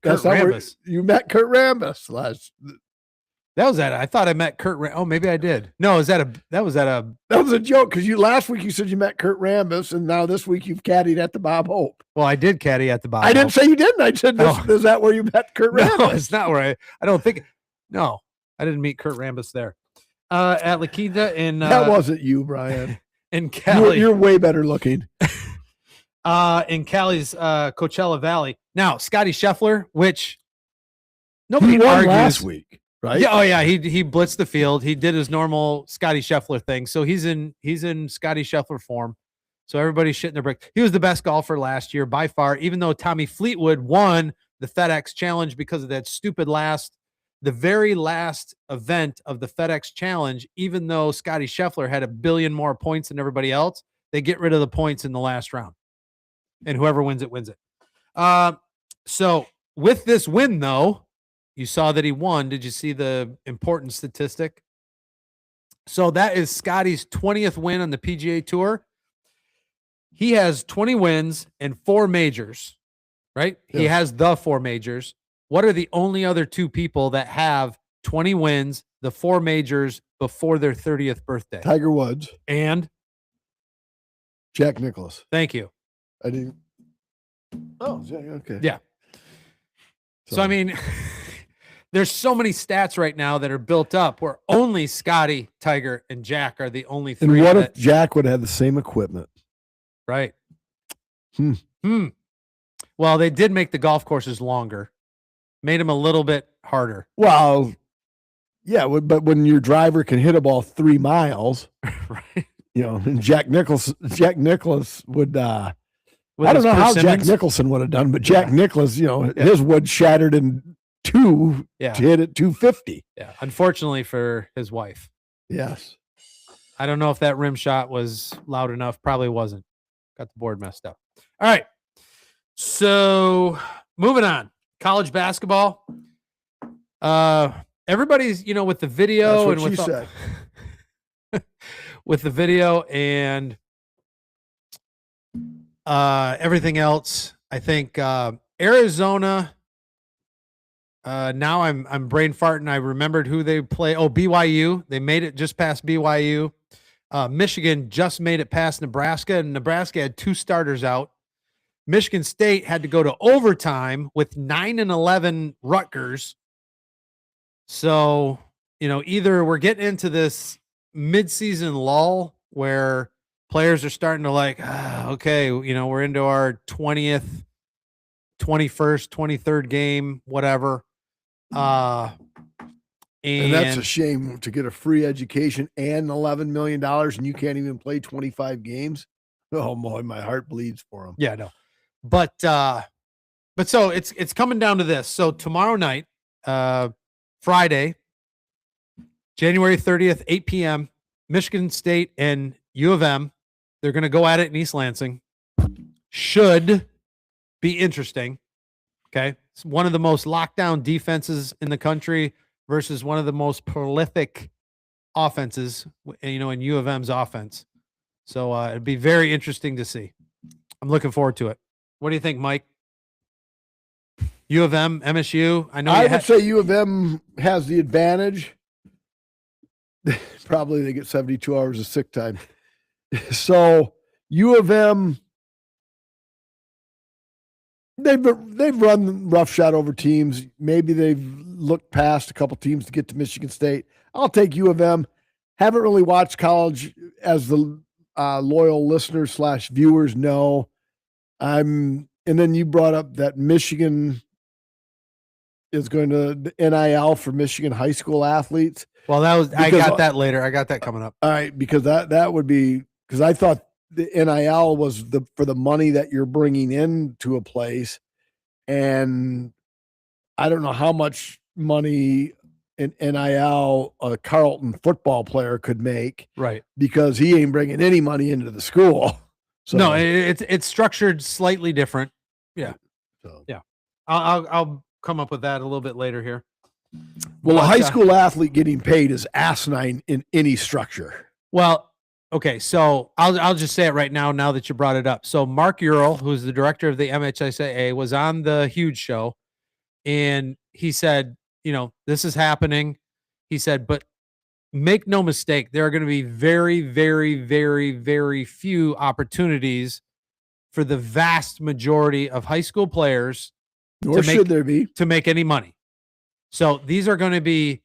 That's not where you met Kurt Rambis last. That was I thought I met Kurt. Oh, maybe I did. No, that was a joke, because last week you said you met Kurt Rambis, and now this week you've caddied at the Bob Hope. Well, I did caddy at the Bob. I didn't say you didn't. I said, is that where you met Kurt Rambis? No, it's not where I don't think. No, I didn't meet Kurt Rambis there. At La Quinta in that wasn't you, Brian. In Cali, you're way better looking. In Cali's Coachella Valley. Now, Scotty Scheffler, which nobody won argues last week. Right? Yeah. Oh, yeah. He blitzed the field. He did his normal Scotty Scheffler thing. So he's in Scotty Scheffler form. So everybody's shitting their brick. He was the best golfer last year by far, even though Tommy Fleetwood won the FedEx Challenge because of that stupid the very last event of the FedEx Challenge. Even though Scotty Scheffler had 1 billion more points than everybody else, they get rid of the points in the last round, and whoever wins it wins it. So with this win, though, you saw that he won. Did you see the important statistic? So that is Scotty's 20th win on the PGA Tour. He has 20 wins and 4 majors, right? Yeah. He has the 4 majors. What are the only other 2 people that have 20 wins, the 4 majors before their 30th birthday? Tiger Woods and Jack Nicklaus. Thank you. I didn't. Oh, okay. Yeah. So I mean, there's so many stats right now that are built up where only Scotty, Tiger, and Jack are the only 3. And what if Jack would have the same equipment? Right. Well, they did make the golf courses longer, made them a little bit harder. Well, yeah, but when your driver can hit a ball 3 miles, right? And Jack Nicklaus would. I don't know how Jack Nicholson would have done, but Jack Nicklaus, his wood shattered in 2 to hit at 250. Yeah, unfortunately for his wife. Yes. I don't know if that rim shot was loud enough. Probably wasn't. Got the board messed up. All right. So moving on. College basketball. Everybody's, with the video and with with the video and everything else. I think Arizona. Now I'm brain farting. I remembered who they play. Oh, BYU. They made it just past BYU. Michigan just made it past Nebraska, and Nebraska had 2 starters out. Michigan State had to go to overtime with 9-11 Rutgers. So, either we're getting into this midseason lull where players are starting to okay, we're into our 20th, 21st, 23rd game, whatever. And that's a shame, to get a free education and $11 million, and you can't even play 25 games. Oh boy, my heart bleeds for them. Yeah, no. But so it's coming down to this. So tomorrow night, Friday, January 30th, 8 p.m., Michigan State and U of M, they're going to go at it in East Lansing. Should be interesting. Okay. It's one of the most lockdown defenses in the country versus one of the most prolific offenses, in U of M's offense. So it'd be very interesting to see. I'm looking forward to it. What do you think, Mike? U of M, MSU? I would say U of M has the advantage. Probably they get 72 hours of sick time. So U of M, they've run roughshod over teams. Maybe they've looked past a couple teams to get to Michigan State. I'll take U of M. Haven't really watched college, as the loyal listeners / viewers know. And then you brought up that Michigan is going to the NIL for Michigan high school athletes. Well, I got that later. I got that coming up. All right, because that would be, because I thought the NIL was for the money that you're bringing into a place, and I don't know how much money an NIL a Carleton football player could make, right? Because he ain't bringing any money into the school. So, no, it's structured slightly different. Yeah, yeah. I'll come up with that a little bit later here. Well, a high school athlete getting paid is asinine in any structure. Well, okay, so I'll just say it right now that you brought it up. So Mark Ural, who's the director of the MHSAA, was on the Huge Show, and he said, this is happening. He said, but make no mistake, there are going to be very, very, very, very few opportunities for the vast majority of high school players to make any money. So these are going to be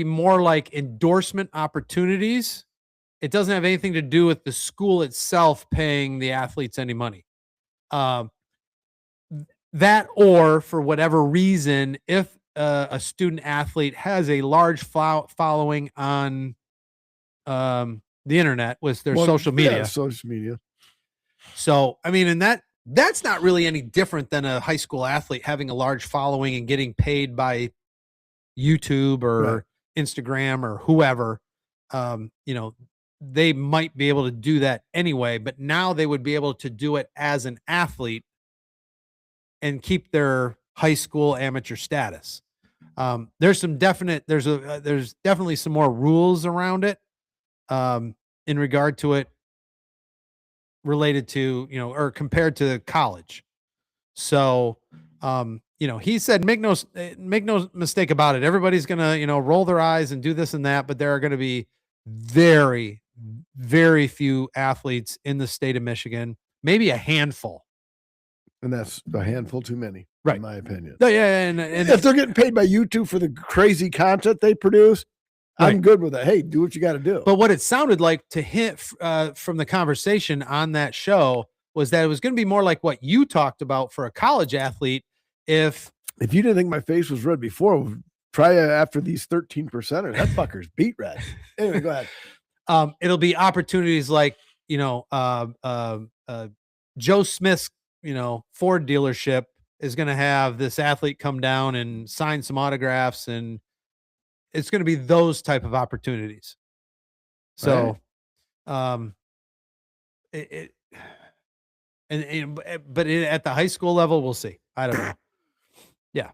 more like endorsement opportunities. It doesn't have anything to do with the school itself paying the athletes any money. That, or for whatever reason, if a student athlete has a large following on the internet with their social media. Yeah, social media. So, I mean, and that's not really any different than a high school athlete having a large following and getting paid by YouTube or Instagram or whoever. They might be able to do that anyway, but now they would be able to do it as an athlete and keep their high school amateur status. There's definitely some more rules around it in regard to it, related to, or compared to college. So, he said, make no mistake about it. Everybody's going to, roll their eyes and do this and that, but there are going to be very, very few athletes in the state of Michigan, maybe a handful. And that's a handful too many, right? In my opinion. No, yeah, and if they're getting paid by YouTube for the crazy content they produce, I'm good with that. Hey, do what you got to do. But what it sounded like to hit from the conversation on that show was that it was going to be more like what you talked about for a college athlete. If you didn't think my face was red before, try after these 13%ers. That fucker's beat red. Anyway, go ahead. It'll be opportunities like, Joe Smith's, Ford dealership is going to have this athlete come down and sign some autographs, and it's going to be those type of opportunities. So, right. But at the high school level, we'll see. I don't know. Yeah.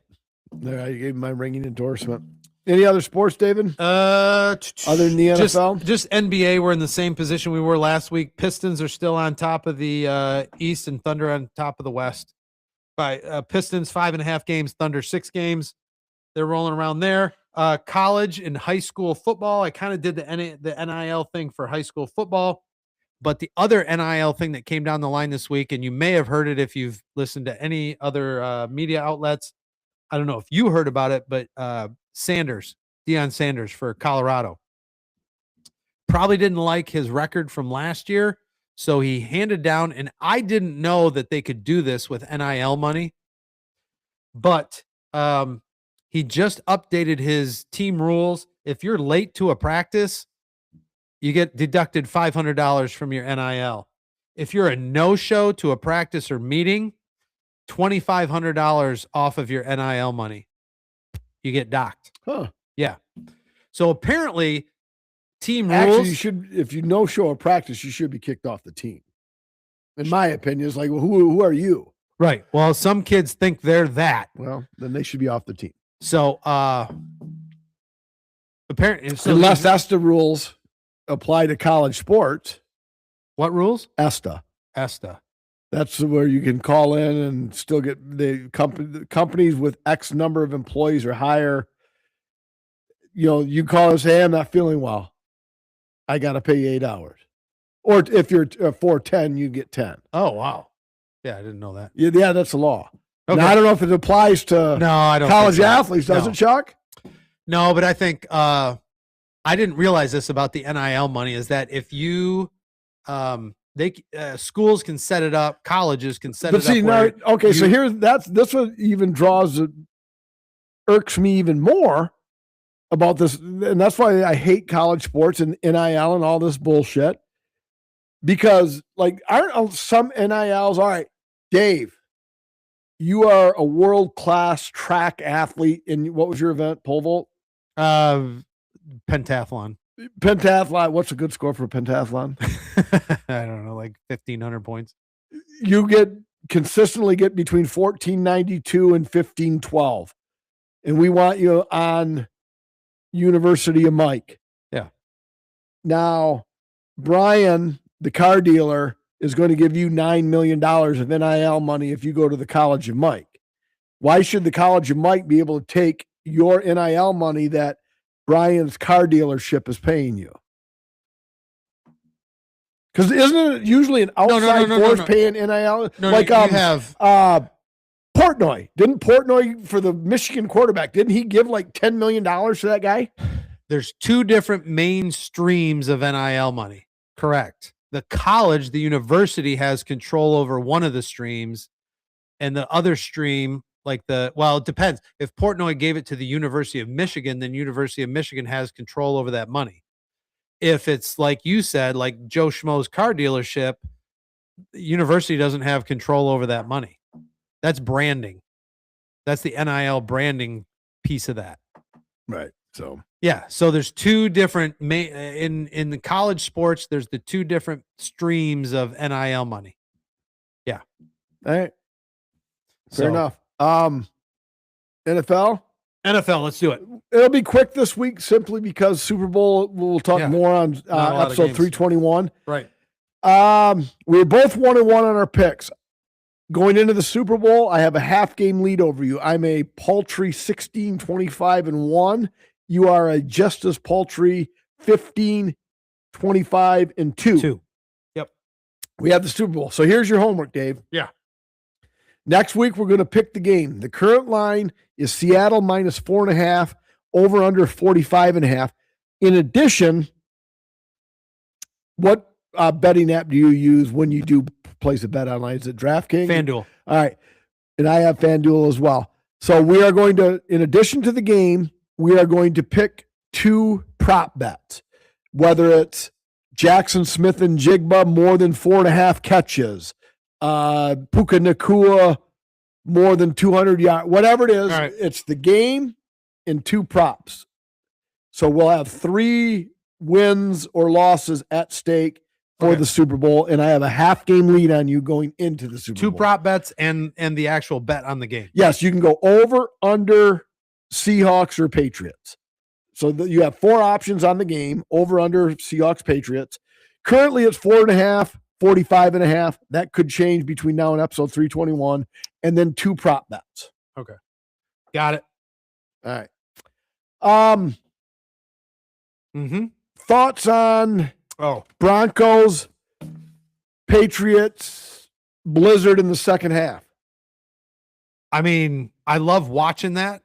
There, I gave my ringing endorsement. Any other sports, David? Other than the NFL? Just NBA. We're in the same position we were last week. Pistons are still on top of the East, and Thunder on top of the West. By Pistons 5.5 games, Thunder 6 games. They're rolling around there. College and high school football. I kind of did the NIL thing for high school football, but the other NIL thing that came down the line this week, and you may have heard it if you've listened to any other media outlets. I don't know if you heard about it, but Deion Sanders for Colorado, probably didn't like his record from last year, so he handed down, and I didn't know that they could do this with NIL money, but he just updated his team rules. If you're late to a practice, you get deducted $500 from your NIL. If you're a no-show to a practice or meeting, $2,500 off of your NIL money. You get docked. Huh. Yeah. So apparently, team rules. Actually, you should, if you no show a practice, you should be kicked off the team. In my opinion, it's like, well, who are you? Right. Well, some kids think they're that. Well, then they should be off the team. So, apparently, unless ESTA rules apply to college sports. What rules? ESTA. ESTA. That's where you can call in and still get the companies with X number of employees or higher. You call and say, hey, I'm not feeling well. I got to pay you 8 hours. Or if you're 410, you get 10. Oh, wow. Yeah, I didn't know that. Yeah, that's the law. Okay. Now, I don't know if it applies to I don't college athletes. Does it, Chuck? No, but I think I didn't realize this about the NIL money is that if you schools can set it up, colleges can set it up. So this one even irks me even more about this, and that's why I hate college sports and NIL and all this bullshit. Because aren't some NILs all right, Dave? You are a world-class track athlete in what was your event? Pole vault? Pentathlon. What's a good score for a pentathlon? I don't know, like 1,500 points. You consistently get between 1492 and 1512. And we want you on University of Mike. Yeah. Now, Brian, the car dealer, is going to give you $9 million of NIL money if you go to the College of Mike. Why should the College of Mike be able to take your NIL money that Brian's car dealership is paying you? Because isn't it usually an outside force paying NIL? You have Portnoy. Didn't Portnoy, for the Michigan quarterback, didn't he give like $10 million to that guy? There's two different main streams of NIL money. Correct. The college, the university has control over one of the streams, and the other stream, it depends. If Portnoy gave it to the University of Michigan, then University of Michigan has control over that money. If it's like you said, like Joe Schmo's car dealership, the university doesn't have control over that money. That's branding. That's the NIL branding piece of that. Right. So yeah. So there's two different in the college sports. There's the two different streams of NIL money. Yeah. All right. Fair enough. NFL. Let's do it. It'll be quick this week simply because Super Bowl. We'll talk more on episode 321. Right. We were both 1-1 on our picks. Going into the Super Bowl, I have a half game lead over you. I'm a paltry 16, 25-1. You are a just as paltry 15, 25-2. Yep. We have the Super Bowl. So here's your homework, Dave. Yeah. Next week, we're going to pick the game. The current line is Seattle minus 4.5, over under 45.5. In addition, what betting app do you use when you do place a bet online? Is it DraftKings? FanDuel. All right. And I have FanDuel as well. So we are going to, in addition to the game, we are going to pick two prop bets, whether it's Jackson Smith and Jigba more than 4.5 catches, Puka Nacua more than 200 yards, whatever it is. Right. It's the game and two props. So we'll have 3 wins or losses at stake for the Super Bowl, and I have a half game lead on you going into the Super Bowl. Two prop bets and the actual bet on the game. Yes, you can go over, under Seahawks or Patriots. So you have 4 options on the game, over, under Seahawks, Patriots. Currently it's 4.5, 45.5. That could change between now and episode 321, and then 2 prop bets. Okay. Got it. All right. Thoughts on Broncos, Patriots, Blizzard in the second half? I mean, I love watching that.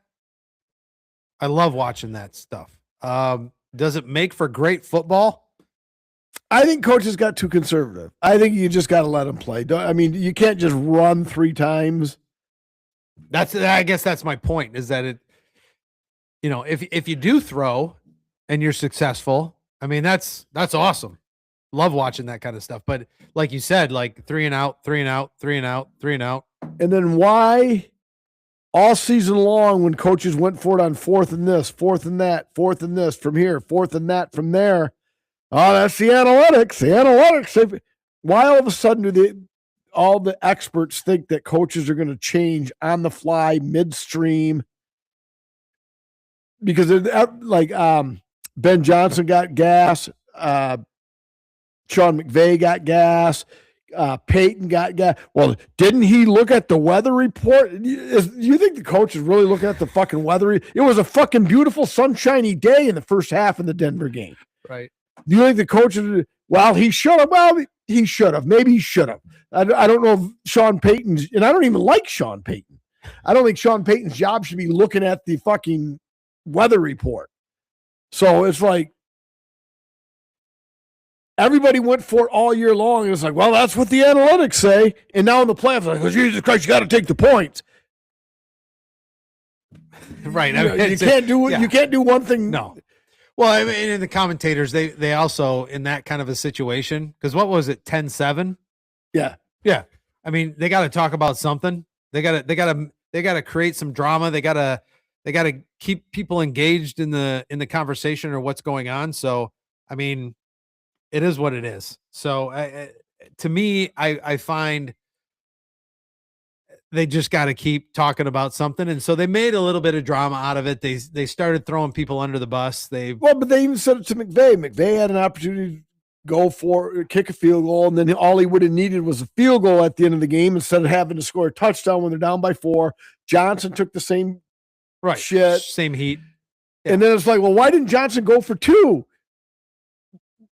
I love watching that stuff. Does it make for great football? I think coaches got too conservative. I think you just got to let them play. You can't just run 3 times. I guess that's my point, is that if you do throw and you're successful, I mean, that's awesome. Love watching that kind of stuff. But like you said, like 3 and out, 3 and out, 3 and out, 3 and out. And then why all season long when coaches went for it on 4th and this, 4th and that, 4th and this from here, 4th and that from there. Oh, that's the analytics. Why all of a sudden do all the experts think that coaches are going to change on the fly midstream because like Ben Johnson got gas, Sean McVay got gas, Peyton got gas. Well, didn't he look at the weather report? You think the coach is really looking at the fucking weather? It was a fucking beautiful sunshiny day in the first half of the Denver game. Right. Do you think the coach is, well, he should have. Well, he should have. Maybe he should have. I don't know if Sean Payton's, and I don't even like Sean Payton. I don't think Sean Payton's job should be looking at the fucking weather report. So it's like everybody went for it all year long. And it's like, well, that's what the analytics say. And now in the playoffs, like, oh, Jesus Christ, you got to take the points. Right. You can't do you can't do one thing. No. Well, I mean, and the commentators, they also in that kind of a situation, because what was it, 10-7? Yeah. Yeah. I mean, they got to talk about something. They got to create some drama. They got to keep people engaged in the conversation or what's going on. So, I mean, it is what it is. So, to me, I find they just got to keep talking about something. And so they made a little bit of drama out of it. They started throwing people under the bus. But they even said it to McVay. McVay had an opportunity to go for kick a field goal, and then all he would have needed was a field goal at the end of the game instead of having to score a touchdown when they're down by 4. Johnson took the same shit. Same heat. Yeah. And then it's like, well, why didn't Johnson go for 2?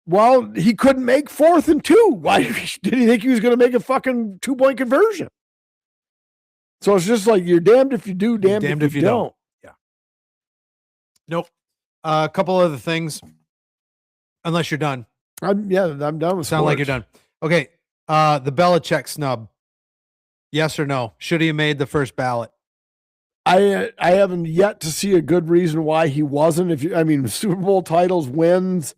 Well, he couldn't make 4th and 2. Why did he think he was going to make a fucking 2-point conversion? So it's just like, you're damned if you do, damned if you don't. Yeah. Nope. A couple other things, unless you're done. I'm done with Sound like you're done. Okay. The Belichick snub. Yes or no? Should he have made the first ballot? I haven't yet to see a good reason why he wasn't. Super Bowl titles, wins.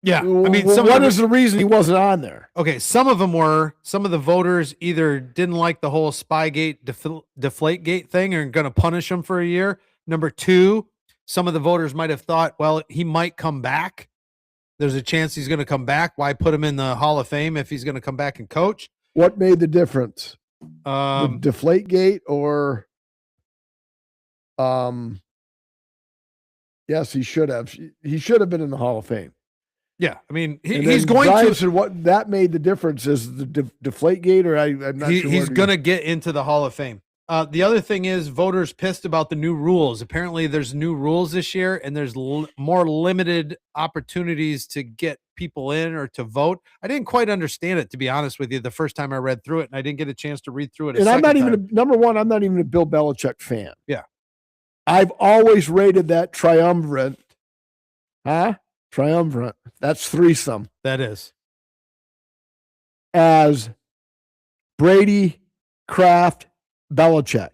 Yeah. I mean, what is the reason he wasn't on there? Okay. Some of them were. Some of the voters either didn't like the whole Spygate, Deflategate thing and are going to punish him for a year. Number 2, some of the voters might have thought, well, he might come back. There's a chance he's going to come back. Why put him in the Hall of Fame if he's going to come back and coach? What made the difference? The Deflategate or yes, he should have. He should have been in the Hall of Fame. Yeah, I mean, he's going to. Said what that made the difference is the Deflategate, or I'm not sure. He's going to get into the Hall of Fame. The other thing is voters pissed about the new rules. Apparently, there's new rules this year, and there's more limited opportunities to get people in or to vote. I didn't quite understand it, to be honest with you, the first time I read through it, and I didn't get a chance to read through it. And I'm not even number one. I'm not even a Bill Belichick fan. Yeah, I've always rated that triumvirate. Triumvirate. That's threesome. That is. As Brady, Kraft, Belichick.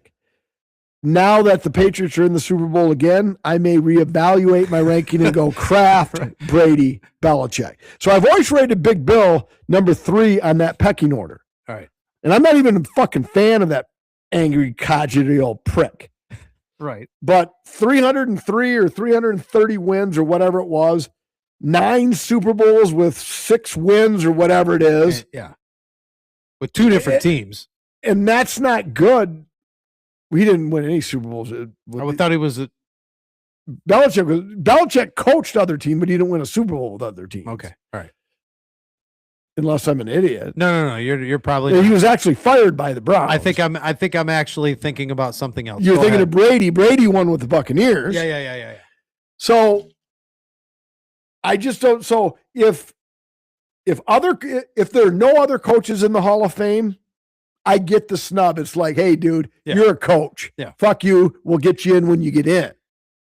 Now that the Patriots are in the Super Bowl again, I may reevaluate my ranking and go Kraft, Brady, Belichick. So I've always rated Big Bill number 3 on that pecking order. All right. And I'm not even a fucking fan of that angry, codgety old prick. Right. But 303 or 330 wins or whatever it was, 9 Super Bowls with 6 wins or whatever it is. Yeah. With 2 different teams. And that's not good. We didn't win any Super Bowls. I thought he was Belichick coached other teams, but he didn't win a Super Bowl with other teams. Okay. All right. Unless I'm an idiot. No. You're probably he was actually fired by the Browns. I think I'm actually thinking about something else. You're thinking of Brady. Brady won with the Buccaneers. Yeah. So I just don't. So if there are no other coaches in the Hall of Fame, I get the snub. It's like, hey, dude, you're a coach. Yeah. Fuck you. We'll get you in when you get in.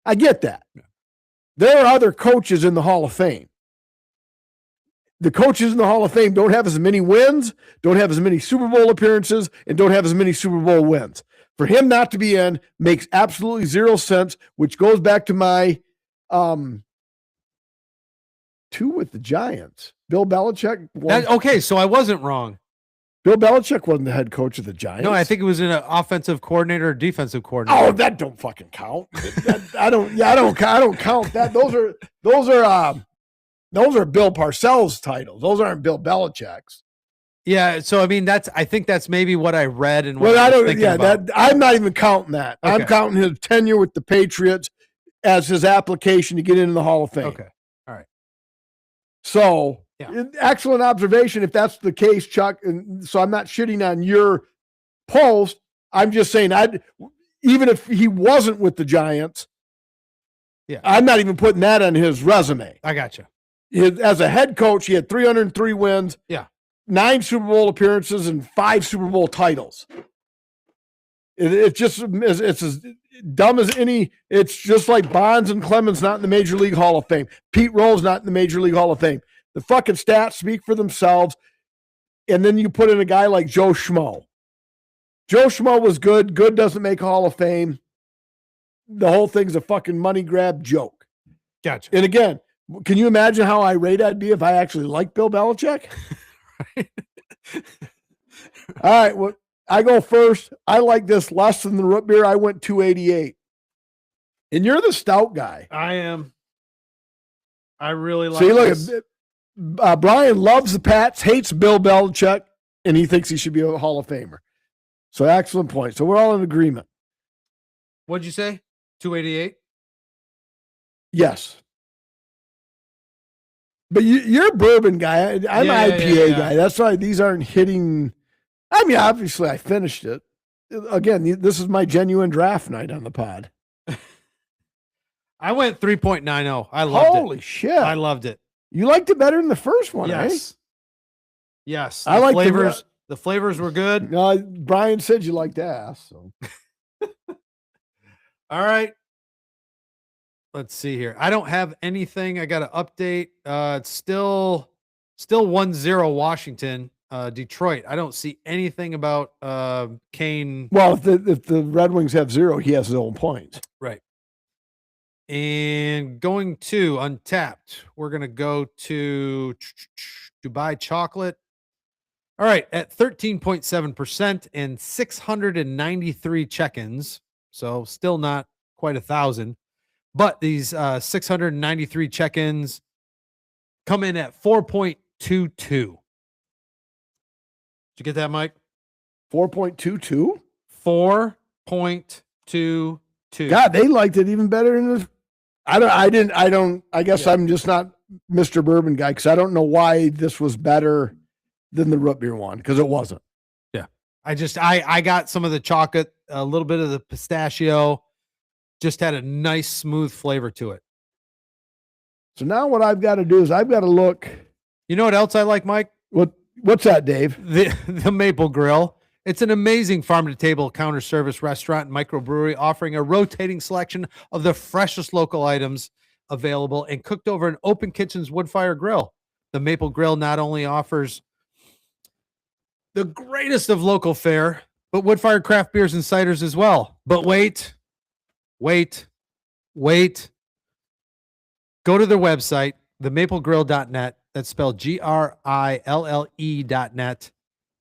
I get that. Yeah. There are other coaches in the Hall of Fame. The coaches in the Hall of Fame don't have as many wins, don't have as many Super Bowl appearances, and don't have as many Super Bowl wins. For him not to be in makes absolutely zero sense, which goes back to my 2 with the Giants. Bill Belichick. Okay, so I wasn't wrong. Bill Belichick wasn't the head coach of the Giants. No, I think it was an offensive coordinator or defensive coordinator. Oh, that don't fucking count. I don't count that. Those are Bill Parcells titles. Those aren't Bill Belichick's. Yeah, so I mean I think that's maybe what I read and what Well, I I was don't. thinking Yeah, about. I'm not even counting that. I'm Okay. counting his tenure with the Patriots as his application to get into the Hall of Fame. Okay. All right. So, Yeah. excellent observation if that's the case, Chuck. And so I'm not shitting on your post. I'm just saying, even if he wasn't with the Giants, yeah, I'm not even putting that on his resume. I got you. As a head coach, he had 303 wins, Yeah, 9 Super Bowl appearances, and 5 Super Bowl titles. It's just it's as dumb as any. It's just like Bonds and Clemens not in the Major League Hall of Fame. Pete Rose not in the Major League Hall of Fame. The fucking stats speak for themselves. And then you put in a guy like Joe Schmo. Joe Schmo was good. Good doesn't make a Hall of Fame. The whole thing's a fucking money grab joke. Gotcha. And again, can you imagine how irate I'd be if I actually liked Bill Belichick? Right. All right, well, I go first. I like this less than the root beer. I went 288. And you're the stout guy. I am. I really like See, look, this. Brian loves the Pats, hates Bill Belichick, and he thinks he should be a Hall of Famer. So excellent point. So we're all in agreement. What'd you say? 288? Yes. But you're a bourbon guy. I'm an IPA guy. That's why these aren't hitting. I mean, obviously, I finished it. Again, this is my genuine draft night on the pod. I went 3.90. I loved it. Holy shit. I loved it. You liked it better than the first one, Yes. eh? Yes. I like flavors. The flavors were good. Brian said you liked ass. So. All right. Let's see here. I don't have anything. I got to update. It's still 1-0 Washington. Detroit. I don't see anything about Kane. Well, if the Red Wings have 0, he has his own points. Right. And going to Untapped, we're going to go to Dubai Chocolate. All right, at 13.7% and 693 check-ins. So still not quite 1,000. But these 693 check-ins come in at 4.22. Did you get that, Mike? 4.22? 4.22. God, they liked it even better than the. I guess I'm just not Mr. Bourbon guy because I don't know why this was better than the root beer one because it wasn't. Yeah. I got some of the chocolate, a little bit of the pistachio, just had a nice smooth flavor to it. So now what I've got to do is I've got to look. You know what else I like, Mike? What's that, Dave? The Maple Grill. It's an amazing farm-to-table counter service restaurant and microbrewery offering a rotating selection of the freshest local items available and cooked over an open kitchen's wood fire grill. The Maple Grill not only offers the greatest of local fare, but wood-fired craft beers and ciders as well. But wait. Go to their website, themaplegrill.net. That's spelled GRILLE.net.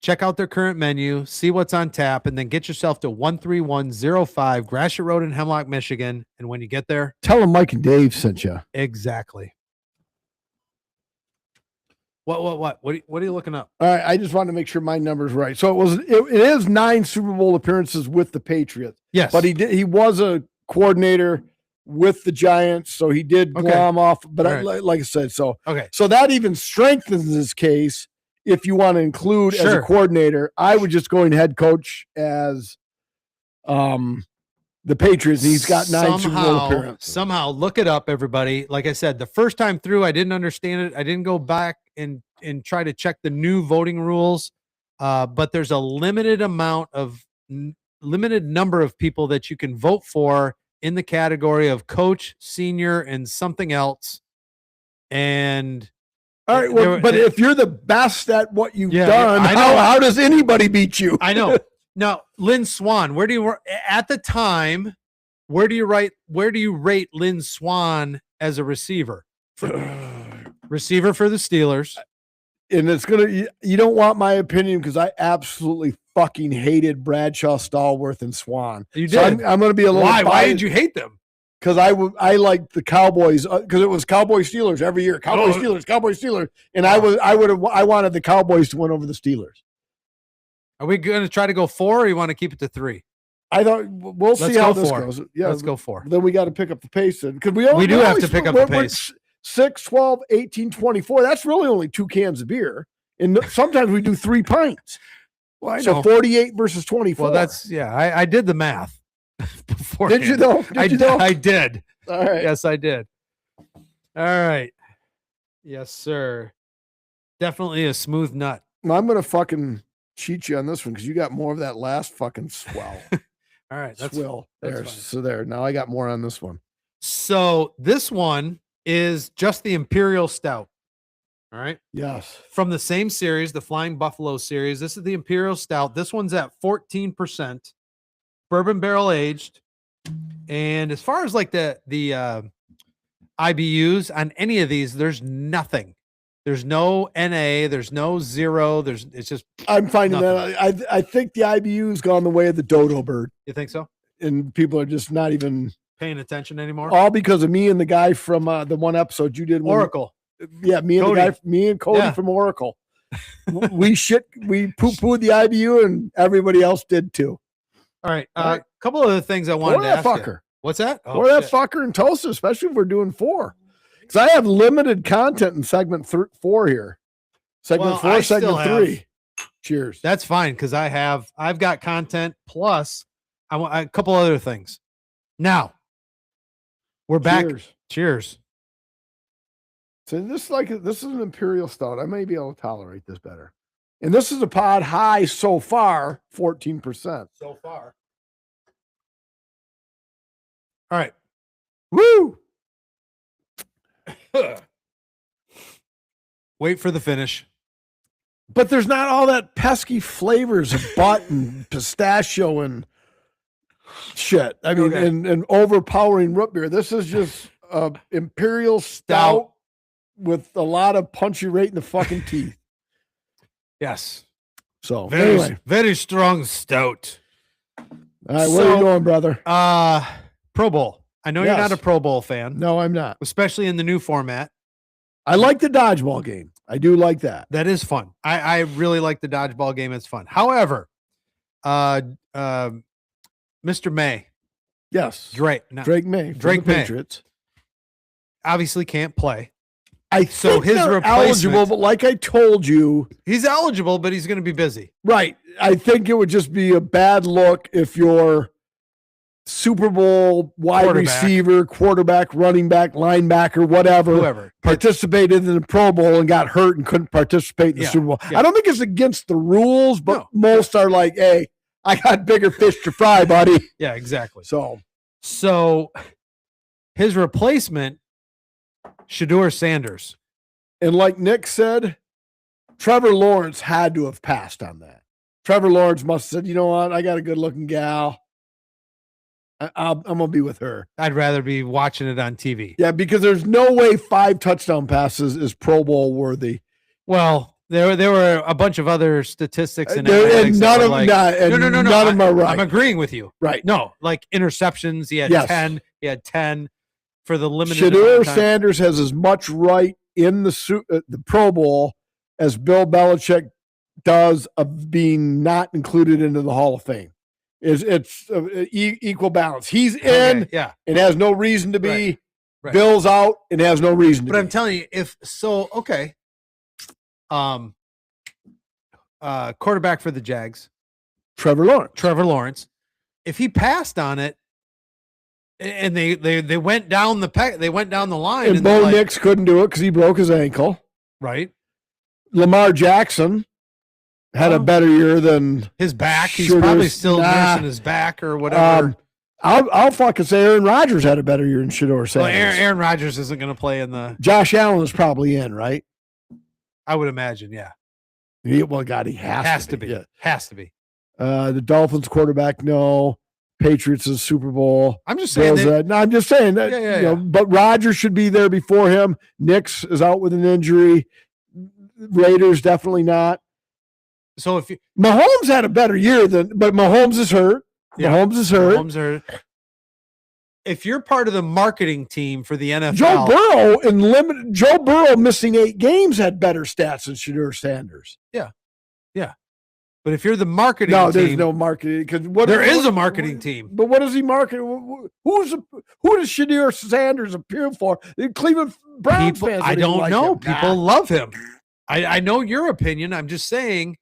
Check out their current menu, see what's on tap, and then get yourself to 13105 Gratiot Road in Hemlock, Michigan. And when you get there, tell them Mike and Dave sent you. Exactly. What are you looking up? All right, I just wanted to make sure my number's right. So it is 9 Super Bowl appearances with the Patriots. Yes, but he was a coordinator with the Giants, so he did glom off. But like I said, so that even strengthens his case. If you want to include as a coordinator, I would just go in head coach as the Patriots. He's got 9 Super Bowl appearances. Somehow, look it up, everybody. Like I said, the first time through, I didn't understand it. I didn't go back and try to check the new voting rules. But there's a limited number of people that you can vote for in the category of coach, senior, and something else. And all right, well, but if you're the best at what you've done, how does anybody beat you? I know. Now, Lynn Swan, where do you rate Lynn Swan as a receiver? Receiver for the Steelers. And you don't want my opinion because I absolutely fucking hated Bradshaw, Stallworth, and Swan. You did. So I'm going to be a little. Why did you hate them? because I liked the Cowboys because it was Cowboys Steelers every year. Cowboys Steelers, and I wanted the Cowboys to win over the Steelers. Are we going to try to go 4, or you want to keep it to 3? I thought we'll see how this goes. Yeah, let's go 4. Then we got to pick up the pace because we do have to pick up the pace. 6, 12, 18, 24. That's really only 2 cans of beer, and sometimes we do 3 pints. Well, so 48 versus 24. Well, that's I did the math before. Did you though? I did. All right. Yes, I did. All right. Yes, sir. Definitely a smooth nut. Well, I'm gonna fucking cheat you on this one because you got more of that last fucking swell. All right, that's swill. There. fine. So there. Now I got more on this one. So this one is just the Imperial Stout. All right. Yes. From the same series, the Flying Buffalo series. This is the Imperial Stout. This one's at 14%, bourbon barrel aged. And as far as like the IBUs on any of these, there's nothing. There's no NA. There's no 0. It's just. I'm finding nothing. that I think the IBU's gone the way of the dodo bird. You think so? And people are just not even paying attention anymore. All because of me and the guy from the one episode you did. Oracle. Yeah, me and Cody from Oracle. we poo-pooed the IBU and everybody else did too. All right. A couple of other things I wanted to ask fucker. You. What's that? Or that fucker in Tulsa, especially if we're doing 4. Because I have limited content in segment 4 here. Segment 4, segment 3. Cheers. That's fine because I've got content plus I want a couple other things. Now we're back. Cheers. So this is an Imperial Stout. I may be able to tolerate this better. And this is a pod high so far, 14%. So far. All right. Woo! Wait for the finish. But there's not all that pesky flavors of butt and pistachio and shit. I mean, and overpowering root beer. This is just Imperial Stout with a lot of punchy right in the fucking teeth. Yes. So very strong stout. All right, where are you going, brother? Pro Bowl. I know you're not a Pro Bowl fan. No, I'm not. Especially in the new format. I like the dodgeball game. I do like that. That is fun. I really like the dodgeball game. It's fun. However, Mr. May. Yes. Drake May. Patriots. Obviously can't play. So his eligible, but like I told you, he's eligible, but he's going to be busy. Right. I think it would just be a bad look if your Super Bowl wide receiver, quarterback, running back, linebacker, whoever participated in the Pro Bowl and got hurt and couldn't participate in the Super Bowl. Yeah. I don't think it's against the rules, but most are like, hey, I got bigger fish to fry, buddy. Yeah, exactly. So his replacement, Shedeur Sanders. And like Nick said, Trevor Lawrence had to have passed on that. Trevor Lawrence must have said, you know what? I got a good looking gal. I'm going to be with her. I'd rather be watching it on TV. Yeah, because there's no way 5 touchdown passes is Pro Bowl worthy. Well, there were a bunch of other statistics and none of them are right. I'm agreeing with you. Right. No, like interceptions, he had 10. He had 10 for the limited. Shedeur Sanders has as much right in the Pro Bowl as Bill Belichick does of being not included into the Hall of Fame. It's equal balance. He's in and has no reason to be. Right. Bill's out and has no reason to be. But I'm telling you, quarterback for the Jags, Trevor Lawrence. If he passed on it, and they went down the line, and Bo Nix couldn't do it because he broke his ankle. Right. Lamar Jackson had a better year than his back. He's probably still nursing his back or whatever. I'll fucking say Aaron Rodgers had a better year than Shedeur Sanders. Well, Aaron Rodgers isn't going to play in the. Josh Allen is probably in, right? I would imagine, yeah. He has to be. Yeah. Has to be. The Dolphins quarterback, no. Patriots is Super Bowl. I'm just saying. I'm just saying that. You know, but Rodgers should be there before him. Knicks is out with an injury. Raiders definitely not. So if Mahomes had a better year but Mahomes is hurt. Yeah. Mahomes is hurt. if you're part of the marketing team for the NFL, Joe Burrow missing 8 games had better stats than Shedeur Sanders. Yeah. But if you're the marketing team, there's no marketing because there is a marketing team. But what does he market? Who does Shedeur Sanders appear for? The Cleveland Browns fans. I don't know. Him. People love him. I know your opinion. I'm just saying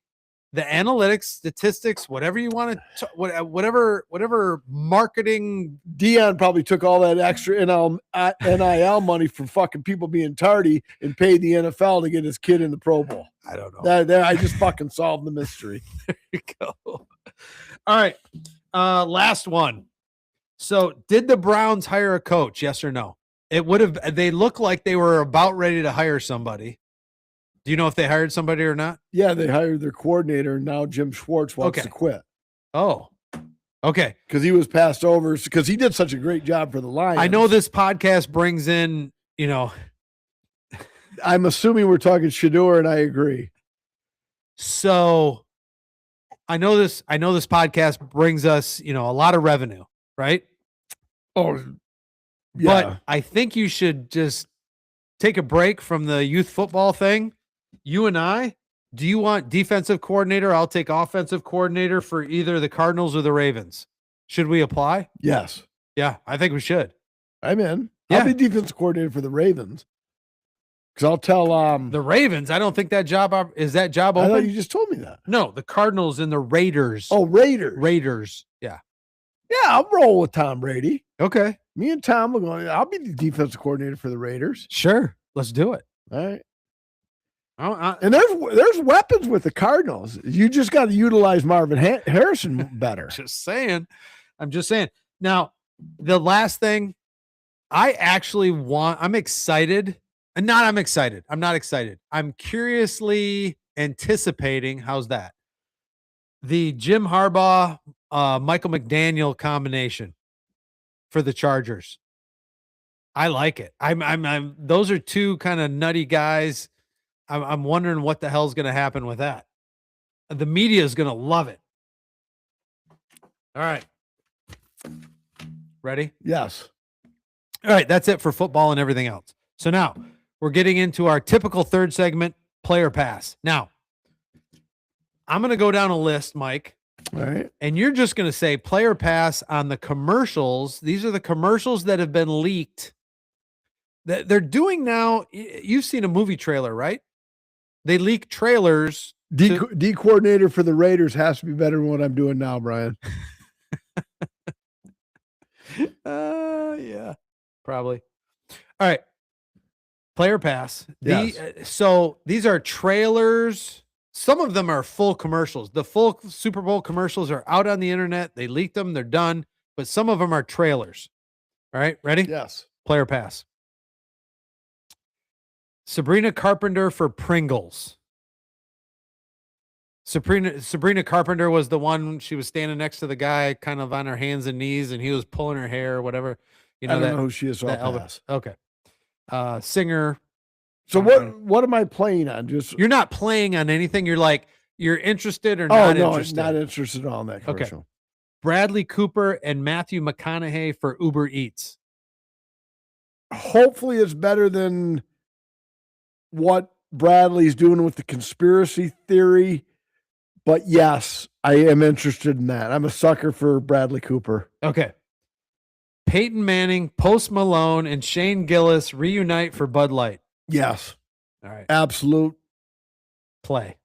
the analytics, statistics, whatever you want to, whatever marketing. Dion probably took all that extra NIL money from fucking people being tardy and paid the NFL to get his kid in the Pro Bowl. I don't know. I just fucking solved the mystery. There you go. All right. Last one. So did the Browns hire a coach? Yes or no? They look like they were about ready to hire somebody. Do you know if they hired somebody or not? Yeah, they hired their coordinator, and now Jim Schwartz wants to quit. Oh, okay. Because he was passed over because he did such a great job for the Lions. I know this podcast brings in, I'm assuming we're talking Shedeur, and I agree. So I know this podcast brings us, a lot of revenue, right? Oh, yeah. But I think you should just take a break from the youth football thing. You and I, do you want defensive coordinator? I'll take offensive coordinator for either the Cardinals or the Ravens. Should we apply? Yes. Yeah, I think we should. I'm in. Yeah. I'll be defensive coordinator for the Ravens. Because I'll tell the Ravens. I don't think that job is that job open. I thought you just told me that. No, the Cardinals and the Raiders. Oh, Raiders. Raiders. Yeah. Yeah, I'll roll with Tom Brady. Okay. Me and Tom are going. I'll be the defensive coordinator for the Raiders. Sure. Let's do it. All right. And there's weapons with the Cardinals. You just got to utilize Marvin Harrison better. I'm just saying. Now, the last thing I'm excited. And I'm excited. I'm not excited. I'm curiously anticipating. How's that? The Jim Harbaugh, Michael McDaniel combination for the Chargers. I like it. I'm those are two kind of nutty guys. I'm wondering what the hell's going to happen with that. The media is going to love it. All right. Ready? Yes. All right. That's it for football and everything else. So now we're getting into our typical third segment, player pass. Now, I'm going to go down a list, Mike. All right. And you're just going to say player pass on the commercials. These are the commercials that have been leaked. That they're doing now. You've seen a movie trailer, right? They leak trailers. D coordinator for the Raiders has to be better than what I'm doing now, Brian. Yeah, probably. All right. Player pass. Yes. So these are trailers. Some of them are full commercials. The full Super Bowl commercials are out on the internet. They leaked them. They're done. But some of them are trailers. All right. Ready? Yes. Player pass. Sabrina Carpenter for Pringles. Sabrina Carpenter was the one. She was standing next to the guy, kind of on her hands and knees, and he was pulling her hair or whatever. I don't know who she is. So I'll pass. Okay. Singer. So what am I playing on? You're not playing on anything. You're interested or not interested? I'm not interested at all in that commercial. Okay. Bradley Cooper and Matthew McConaughey for Uber Eats. Hopefully it's better than what Bradley's doing with the conspiracy theory. But yes, I am interested in that. I'm a sucker for Bradley Cooper. Okay. Peyton Manning, Post Malone, and Shane Gillis reunite for Bud Light. Yes. All right. Absolute play.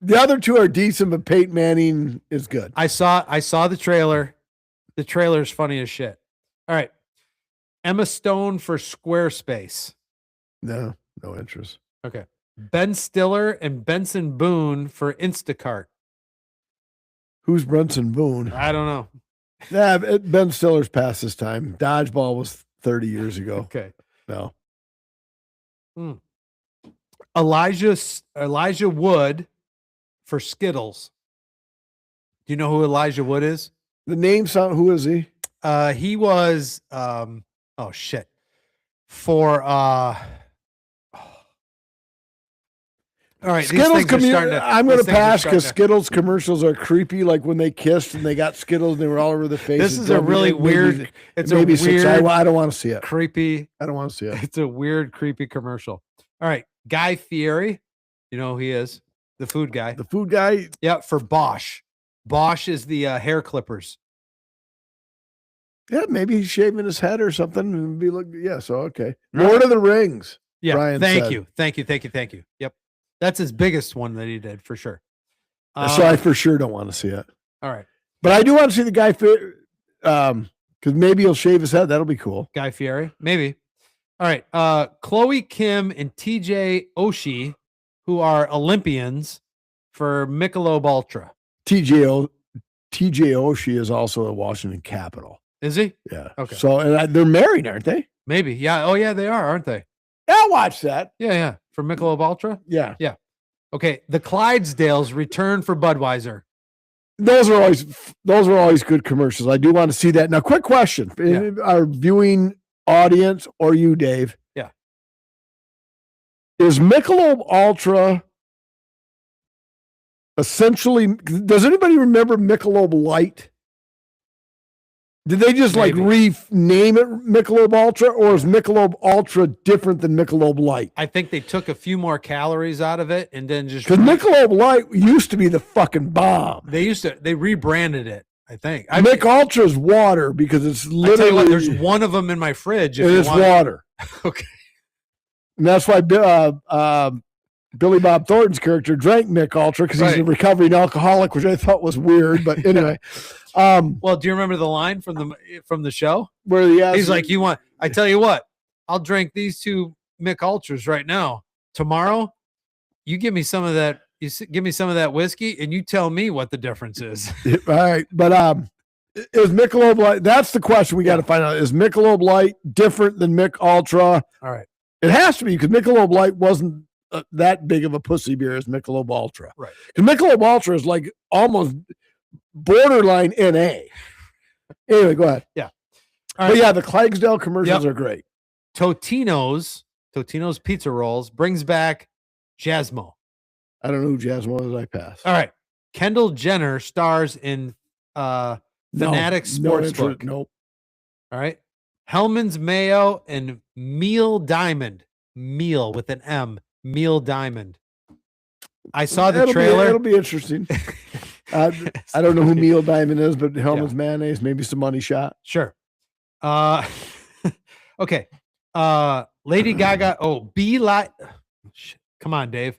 The other two are decent, but Peyton Manning is good. I saw the trailer. The trailer's funny as shit. All right. Emma Stone for Squarespace. No interest. Okay. Ben Stiller and Benson Boone for Instacart. Who's Benson Boone? I don't know. Yeah, Ben Stiller's past his time. Dodgeball was 30 years ago. Okay. No. Elijah Wood for Skittles. Do you know who Elijah Wood is? The name sound. Who is he? He was for All right, Skittles. I'm going to pass because to. Skittles commercials are creepy. Like when they kissed and they got Skittles and they were all over the face. This is a really weird. It's a weird. I don't want to see it. Creepy. I don't want to see it. It's a weird, creepy commercial. All right, Guy Fieri. You know who he is? The food guy. The food guy. Yeah, for Bosch. Bosch is the hair clippers. Yeah, maybe he's shaving his head or something and be like, yeah. So okay, Lord of the Rings. Yeah, Brian thank said. you. Yep, that's his biggest one that he did for sure. So I for sure don't want to see it. All right, but I do want to see the guy because maybe he'll shave his head. That'll be cool. Guy Fieri, maybe. All right, Chloe Kim and TJ Oshie, who are Olympians for Michelob Ultra. TJ Oshie is also a Washington Capital. Is he? Yeah. Okay. So they're married, aren't they? Maybe. Yeah. Oh, yeah, they are, aren't they? I'll watch that. Yeah. For Michelob Ultra? Yeah. Okay. The Clydesdales return for Budweiser. Those are always good commercials. I do want to see that. Now, quick question. Our viewing audience or you, Dave. Yeah. Is Michelob Ultra essentially, does anybody remember Michelob Light? Did they just Maybe. rename it Michelob Ultra, or is Michelob Ultra different than Michelob Light? I think they took a few more calories out of it and then just because Michelob Light used to be the fucking bomb. They rebranded it. I think Mick Ultra is water because it's literally. What, there's one of them in my fridge. It's water. Okay, and that's why Billy Bob Thornton's character drank Mick Ultra because he's a recovering alcoholic, which I thought was weird. But anyway. Well, do you remember the line from the show where he's like, I tell you what, I'll drink these two Mick Ultras right now. Tomorrow, you give me some of that. Give me some of that whiskey, and you tell me what the difference is. All right, but is Michelob Light? That's the question we got to find out. Is Michelob Light different than Mick Ultra? All right, it has to be because Michelob Light wasn't that big of a pussy beer as Michelob Ultra. Right, because Michelob Ultra is like almost borderline NA. Anyway, go ahead. Yeah. But yeah, the Clydesdale commercials are great. Totino's Pizza Rolls brings back Jasmo. I don't know who Jasmo is. I pass. All right. Kendall Jenner stars in Fanatic Sportsbook. Nope. All right. Hellman's Mayo and Meal Diamond. Meal with an M. Meal Diamond. I saw the trailer. It'll be interesting. I don't know who Meal Diamond is, but Hellman's mayonnaise, maybe some money shot. Sure. Okay. Lady Gaga. Come on, Dave.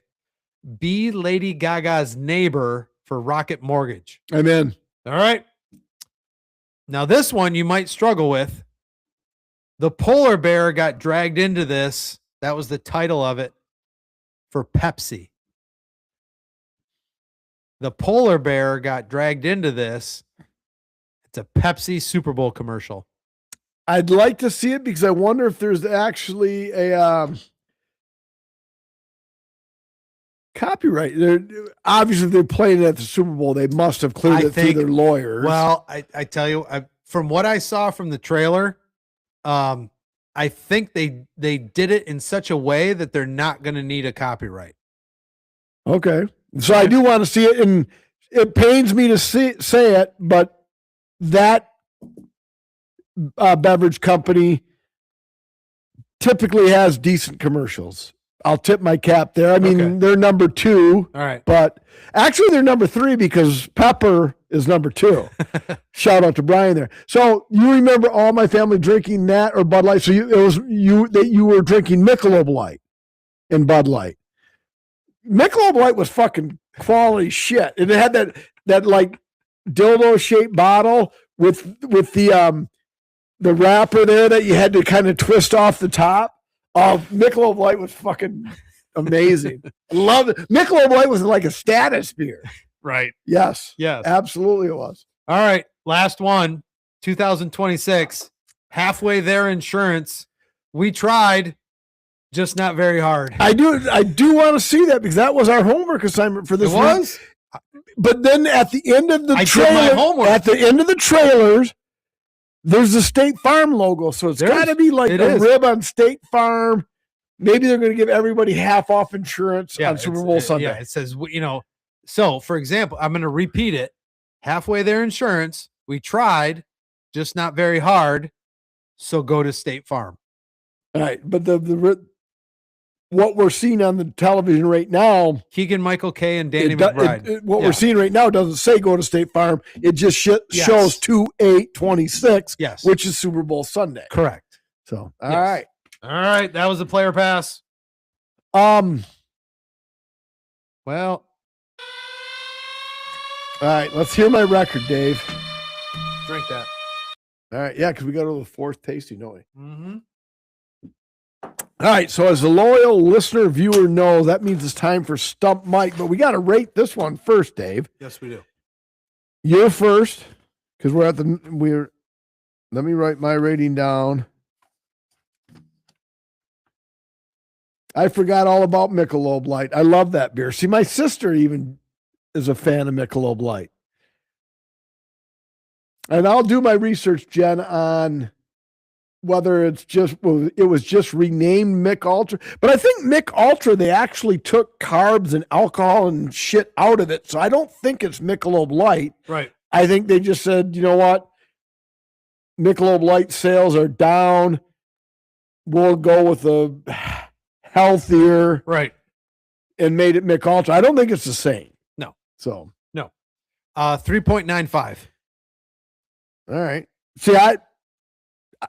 Be Lady Gaga's neighbor for Rocket Mortgage. I'm in. All right. Now, this one you might struggle with. The polar bear got dragged into this. That was the title of it for Pepsi. The polar bear got dragged into this. It's a Pepsi Super Bowl commercial. I'd like to see it because I wonder if there's actually a copyright. Obviously, if they're playing it at the Super Bowl, they must have cleared it through their lawyers. Well, I tell you, from what I saw from the trailer, I think they did it in such a way that they're not going to need a copyright. Okay. So I do want to see it, and it pains me to say it, but that beverage company typically has decent commercials. I'll tip my cap there. I mean, they're number 2. All right. But actually, they're number 3 because Pepper is number 2. Shout out to Brian there. So you remember all my family drinking that or Bud Light? So you were drinking Michelob Light and Bud Light. Michelob Light was fucking quality shit, and it had that like dildo shaped bottle with the wrapper there that you had to kind of twist off the top. Oh, Michelob Light was fucking amazing. I love it. Michelob Light was like a status beer. Right. Yes. Yes. Absolutely it was. All right. Last one. 2026. Halfway there insurance. We tried, just not very hard. I do want to see that because that was our homework assignment for this. It was? But then at the end of the trailers, there's the State Farm logo. So it's got to be like a rib on State Farm. Maybe they're going to give everybody half off insurance on it's- Super Bowl Sunday. Yeah, it says, so for example, I'm going to repeat it. Halfway there insurance. We tried, just not very hard. So go to State Farm. All right, but what we're seeing on the television right now, Keegan-Michael Kay and Danny McBride. We're seeing right now doesn't say go to State Farm. It just shows 2/8/26, Yes, which is Super Bowl Sunday. correct. So, Yes. all right. That was the player pass. right. Well, All right, let's hear my record, Dave. drink that. All right, yeah, because we got to the fourth tasting, don't we? Mm-hmm. All right, so as a loyal listener, viewer knows, that means it's time for Stump Mike, but we got to rate this one first, Dave. Yes, we do. You're first, because let me write my rating down. I forgot all about Michelob Light. I love that beer. See, my sister even is a fan of Michelob Light. And I'll do my research, Jen, on whether it was just renamed Mick Ultra. But I think Mick Ultra, they actually took carbs and alcohol and shit out of it. So I don't think it's Michelob Light. Right. I think they just said, you know what? Michelob Light sales are down. We'll go with a healthier. Right. And made it Mick Ultra. I don't think it's the same. No. So. No. 3.95. All right. See,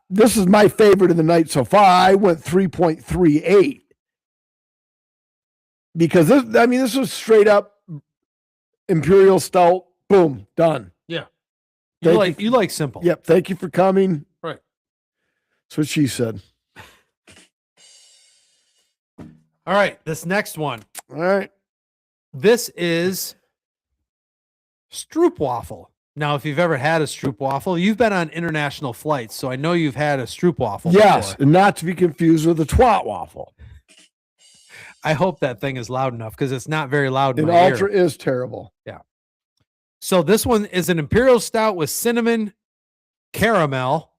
this is my favorite of the night so far. I went 3.38 because this was straight up Imperial Stout. Boom, done. Yeah. You like simple. Yep. Thank you for coming. Right. That's what she said. All right. This next one. All right. This is Stroopwafel. Now, if you've ever had a Stroopwafel, you've been on international flights, so I know you've had a Stroopwafel. Yes, before. and not to be confused with a twat waffle. I hope that thing is loud enough because it's not very loud in An my Ultra ear. is terrible. Yeah. So this one is an Imperial Stout with cinnamon caramel.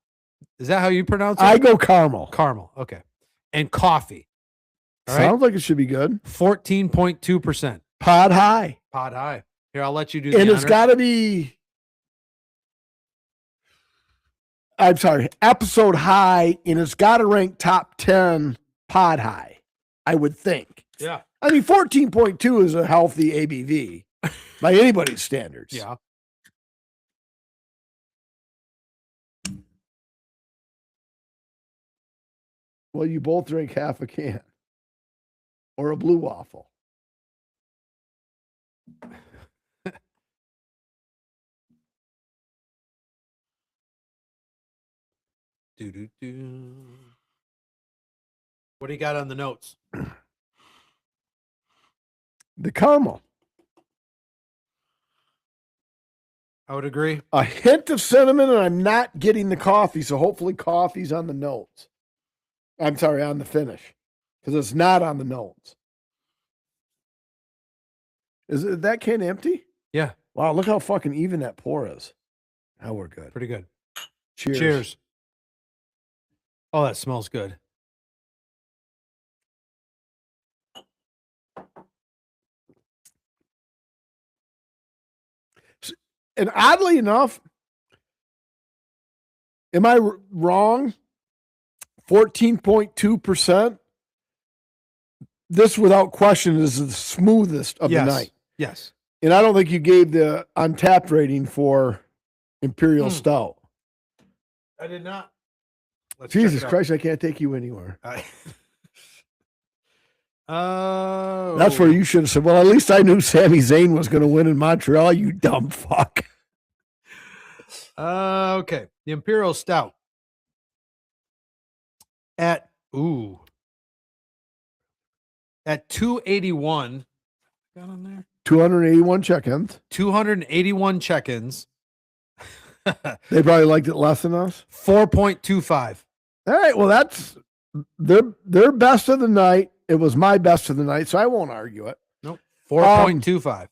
Is that how you pronounce it? I go caramel. Caramel. Okay. And coffee. All Sounds right. like it should be good. 14.2%. Pod high. Pod high. Here, I'll let you do the And it's honor. got to be, I'm sorry, episode high, and it's got to rank top 10 pod high, I would think. Yeah. I mean, 14.2 is a healthy ABV by anybody's standards. Yeah. Well, you both drink half a can or a blue waffle. What do you got on the notes? The caramel. I would agree. A hint of cinnamon, and I'm not getting the coffee, so hopefully coffee's on the notes. I'm sorry, on the finish, because it's not on the notes. Is that can empty? Yeah. Wow, look how fucking even that pour is. Now we're good. Pretty good. Cheers. Cheers. Oh, that smells good. And oddly enough, am I wrong? 14.2%. This, without question, is the smoothest of the night. Yes. And I don't think you gave the Untapped rating for Imperial Stout. I did not. Jesus Christ, I can't take you anywhere. That's where you should have said, well, at least I knew Sami Zayn was going to win in Montreal, you dumb fuck. Okay. The Imperial Stout. At 281. Got on there? 281 check-ins. 281 check-ins. They probably liked it less than us. 4.25. All right. Well, that's their best of the night. It was my best of the night, so I won't argue it. Nope. 4.25.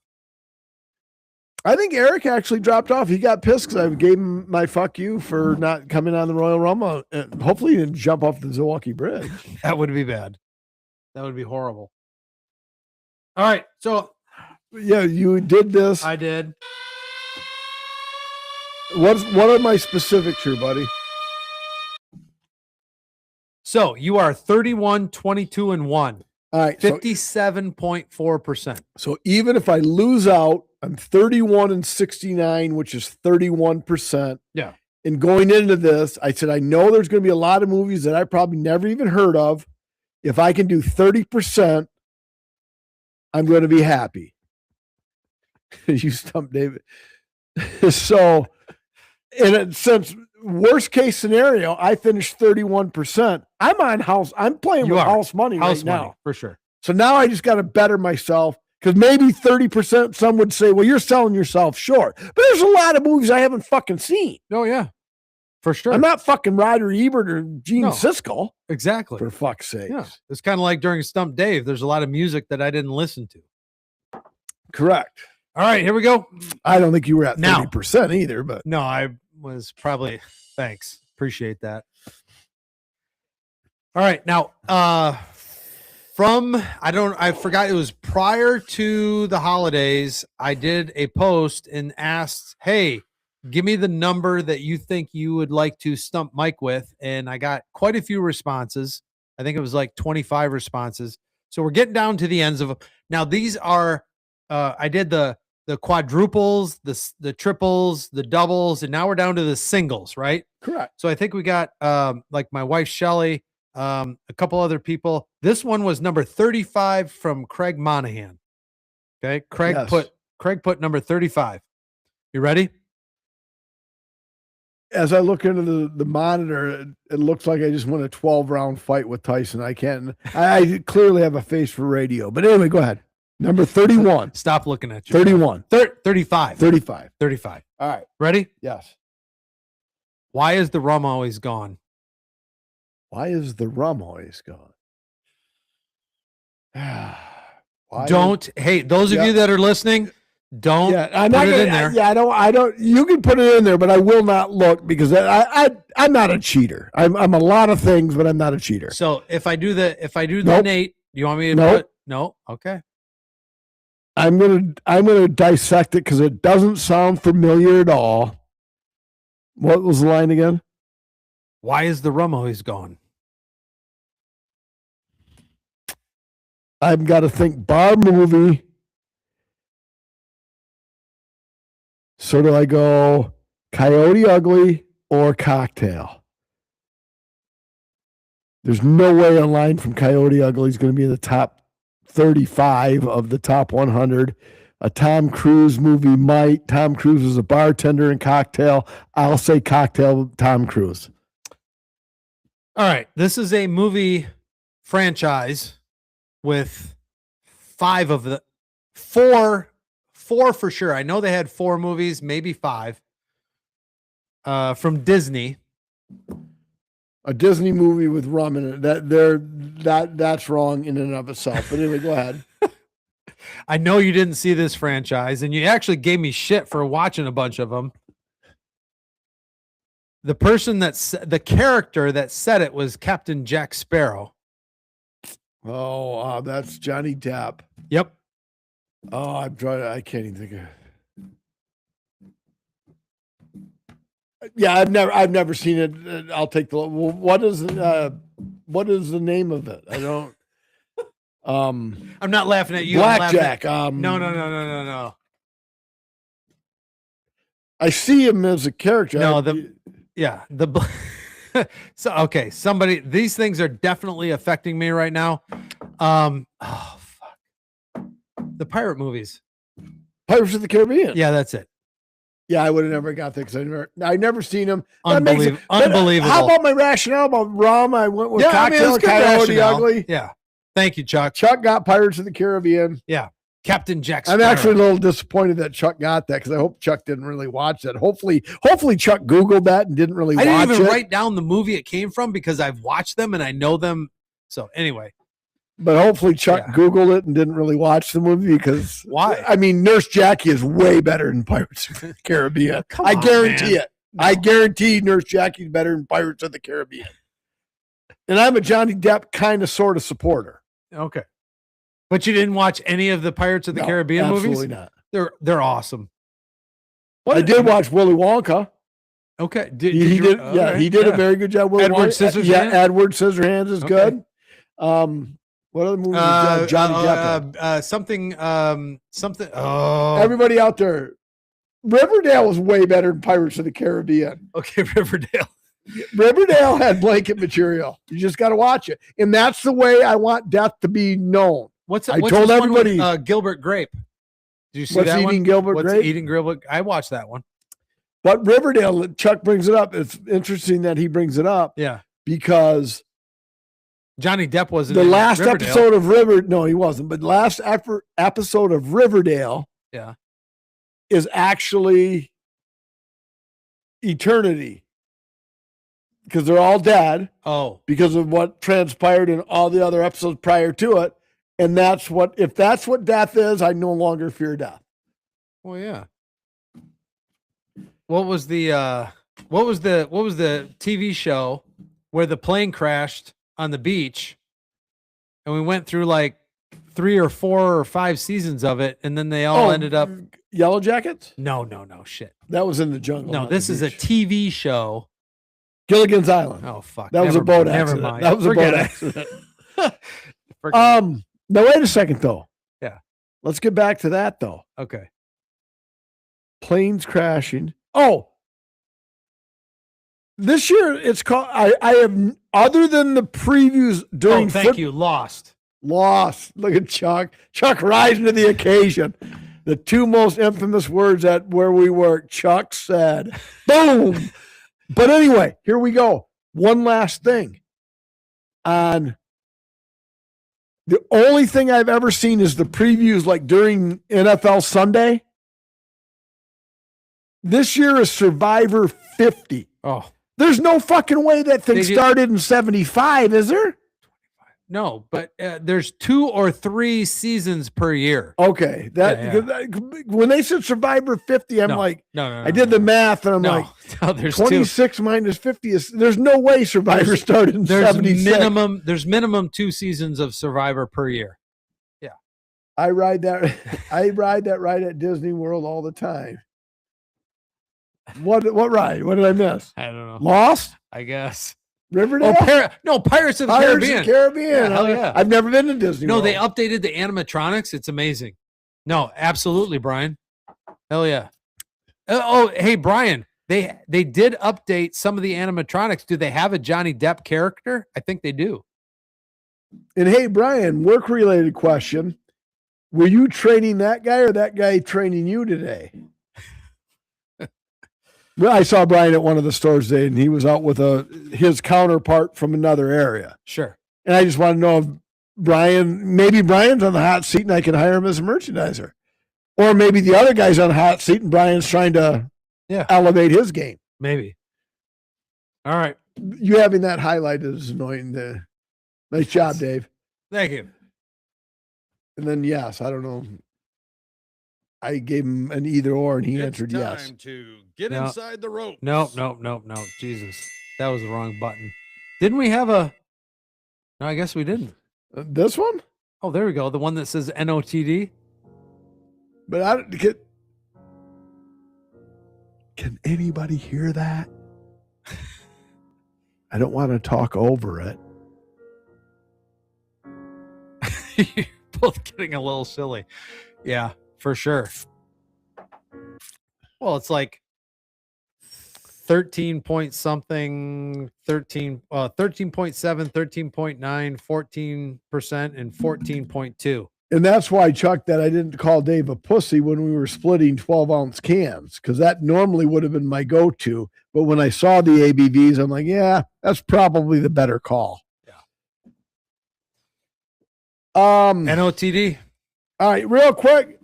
I think Eric actually dropped off. He got pissed because I gave him my fuck you for not coming on the Royal Rumble. And hopefully he didn't jump off the Zilwaukee Bridge. That would be bad. That would be horrible. All right. So Yeah, you did this. I did. What are my specifics here, buddy? So you are 31, 22, and 1. All right. 57.4%. So even if I lose out, I'm 31 and 69, which is 31%. Yeah. And going into this, I said, I know there's going to be a lot of movies that I probably never even heard of. If I can do 30%, I'm going to be happy. You stumped David. So, since worst case scenario, I finished 31%. I'm playing with house money right now. For sure. So now I just got to better myself, because maybe 30%, some would say, well, you're selling yourself short. But there's a lot of movies I haven't fucking seen. Oh, yeah. For sure. I'm not fucking Roger Ebert or Gene Siskel. Exactly. For fuck's sake. Yeah. It's kind of like during Stump Dave. There's a lot of music that I didn't listen to. Correct. All right, here we go. I don't think you were at 30% either, but no, I was probably. Thanks. Appreciate that. All right. Now, I forgot, it was prior to the holidays. I did a post and asked, hey, give me the number that you think you would like to stump Mike with. And I got quite a few responses. I think it was like 25 responses. So we're getting down to the ends of them. Now, these are, I did the quadruples, the triples, the doubles, and now we're down to the singles, right? correct. So I think we got like my wife, Shelly, a couple other people. This one was number 35 from Craig Monahan. Okay. Craig put number 35. You ready? As I look into the monitor, it looks like I just won a 12-round fight with Tyson. I clearly have a face for radio. But anyway, go ahead. Number 31. Stop looking at you. 31. 35. 35. 35. All right. Ready? Yes. Why is the rum always gone? Why is the rum always gone? Hey, those of you that are listening, don't I'm put not it gonna, in there. I don't, you can put it in there, but I will not look, because I'm not a cheater. I'm a lot of things, but I'm not a cheater. So if I do the Nope. Nate, you want me to Nope. put? No. Okay. I'm gonna dissect it because it doesn't sound familiar at all. What was the line again? Why is the rum always gone? I've got to think bar movie. So do I go Coyote Ugly or Cocktail? There's no way a line from Coyote Ugly is going to be in the top 35 of the top 100. A Tom Cruise movie might. Tom Cruise is a bartender in Cocktail. I'll say Cocktail, Tom Cruise. All right. This is a movie franchise with four for sure. I know they had 4 movies, maybe 5 from Disney. A Disney movie with rum in it. That's wrong in and of itself. But anyway, go ahead. I know you didn't see this franchise, and you actually gave me shit for watching a bunch of them. The character that said it was Captain Jack Sparrow. Oh, that's Johnny Depp. Yep. Oh, I can't even think of. Yeah, I've never seen it. I'll take the. What is the name of it? I don't. I'm not laughing at you. Blackjack. No. I see him as a character. So okay, these things are definitely affecting me right now. Oh fuck. The pirate movies. Pirates of the Caribbean. Yeah, that's it. Yeah, I would have never got that because I never seen them. Unbelievable. How about my rationale about rum? I went with Cocktail, Coyote Ugly. Yeah. Thank you, Chuck. Chuck got Pirates of the Caribbean. Yeah. Captain Jack Sparrow. I'm actually a little disappointed that Chuck got that because I hope Chuck didn't really watch that. Hopefully Chuck Googled that and didn't really watch it. I didn't even write down the movie it came from because I've watched them and I know them. So anyway. But hopefully Chuck Googled it and didn't really watch the movie because why? I mean, Nurse Jackie is way better than Pirates of the Caribbean. I guarantee it. No. I guarantee Nurse Jackie's better than Pirates of the Caribbean. And I'm a Johnny Depp kind of sort of supporter. Okay. But you didn't watch any of the Pirates of the Caribbean movies? Absolutely not. They're awesome. I did watch Willy Wonka. Okay. He did a very good job. Edward Scissorhands? Yeah, Edward Scissorhands is good. What other movies? Johnny Depp. Something. Everybody out there, Riverdale was way better than Pirates of the Caribbean. Okay, Riverdale. Riverdale had blanket material. You just got to watch it, and that's the way I want death to be known. I told everybody. Gilbert Grape. Did you see that one? What's Eating Gilbert? I watched that one. But Riverdale, Chuck brings it up. It's interesting that he brings it up. Yeah, because Johnny Depp wasn't the last episode of Riverdale. No, he wasn't. But the last episode of Riverdale, is actually eternity, because they're all dead. Oh, because of what transpired in all the other episodes prior to it, and if that's what death is, I no longer fear death. Well, yeah. What was the TV show where the plane crashed on the beach, and we went through like 3 or 4 or 5 seasons of it, and then they all ended up Yellow Jackets? No, shit. That was in the jungle. No, this is a TV show. Gilligan's Island. Oh fuck. That was a boat accident. Never mind. That was a boat accident. Now wait a second though. Yeah. Let's get back to that though. Okay. Planes crashing. Oh, this year it's called. I have, other than the previews during. Thank you. Lost. Look at Chuck. Chuck rising to the occasion. The 2 most infamous words at where we work. Chuck said, "Boom." But anyway, here we go. One last thing. On the only thing I've ever seen is the previews, like during NFL Sunday. This year is Survivor 50. Oh, there's no fucking way that thing started in 75, is there? No, but there's 2 or 3 seasons per year. Okay, when they said Survivor 50, I'm I did the math, and I'm there's 26 minus 50 is. There's no way Survivor started in 76. There's minimum 2 seasons of Survivor per year. Yeah, I ride that. I ride that ride at Disney World all the time. What ride? What did I miss? I don't know. Lost? I guess. Riverdale? Pirates of the Caribbean. Caribbean. Hell yeah. I've never been to Disney World. They updated the animatronics. It's amazing. No, absolutely, Brian. Hell yeah. Hey, Brian, they did update some of the animatronics. Do they have a Johnny Depp character? I think they do. And hey, Brian, work-related question. Were you training that guy or that guy training you today? Well, I saw Brian at one of the stores today, and he was out with his counterpart from another area. Sure. And I just want to know if maybe Brian's on the hot seat and I can hire him as a merchandiser. Or maybe the other guy's on the hot seat and Brian's trying to elevate his game. Maybe. All right. You having that highlighted is annoying. Nice job, Dave. Thank you. And then, yes, I don't know. I gave him an either or, and he answered yes. Time to get inside the rope. No. Jesus. That was the wrong button. Didn't we have a... No, I guess we didn't. This one? Oh, there we go. The one that says NOTD. But I don't get... Can anybody hear that? I don't want to talk over it. You're both getting a little silly. Yeah. For sure. Well, it's like 13 point something, 13.7, 13.9, 14%, and 14.2. And that's why, Chuck, that I didn't call Dave a pussy when we were splitting 12-ounce cans, because that normally would have been my go-to. But when I saw the ABVs, I'm like, yeah, that's probably the better call. Yeah. NOTD. All right, real quick.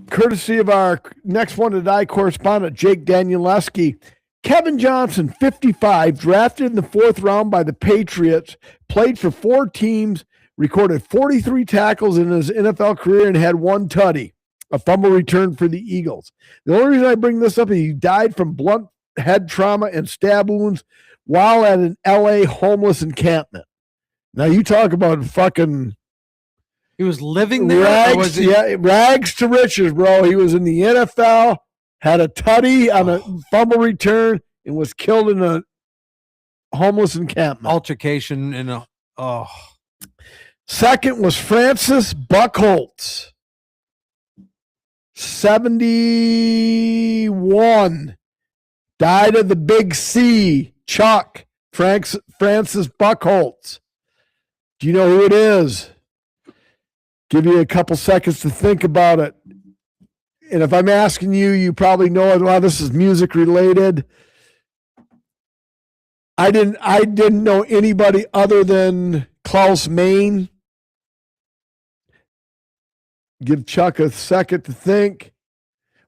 Courtesy of our next one to die correspondent, Jake Danielewski. Kevin Johnson, 55, drafted in the 4th round by the Patriots, played for 4 teams, recorded 43 tackles in his NFL career, and had 1 tutty, a fumble return for the Eagles. The only reason I bring this up is he died from blunt head trauma and stab wounds while at an LA homeless encampment. Now you talk about fucking He was living there. Or was he? rags to riches, bro. He was in the NFL, had a tutty on a fumble return, and was killed in a homeless encampment. Altercation in a Second was Francis Buckholz, 71, died of the Big C. Chuck Francis Buckholz. Do you know who it is? Give you a couple seconds to think about it. And if I'm asking you, you probably know it. Well, this is music related. I didn't know anybody other than Klaus Main. Give Chuck a second to think.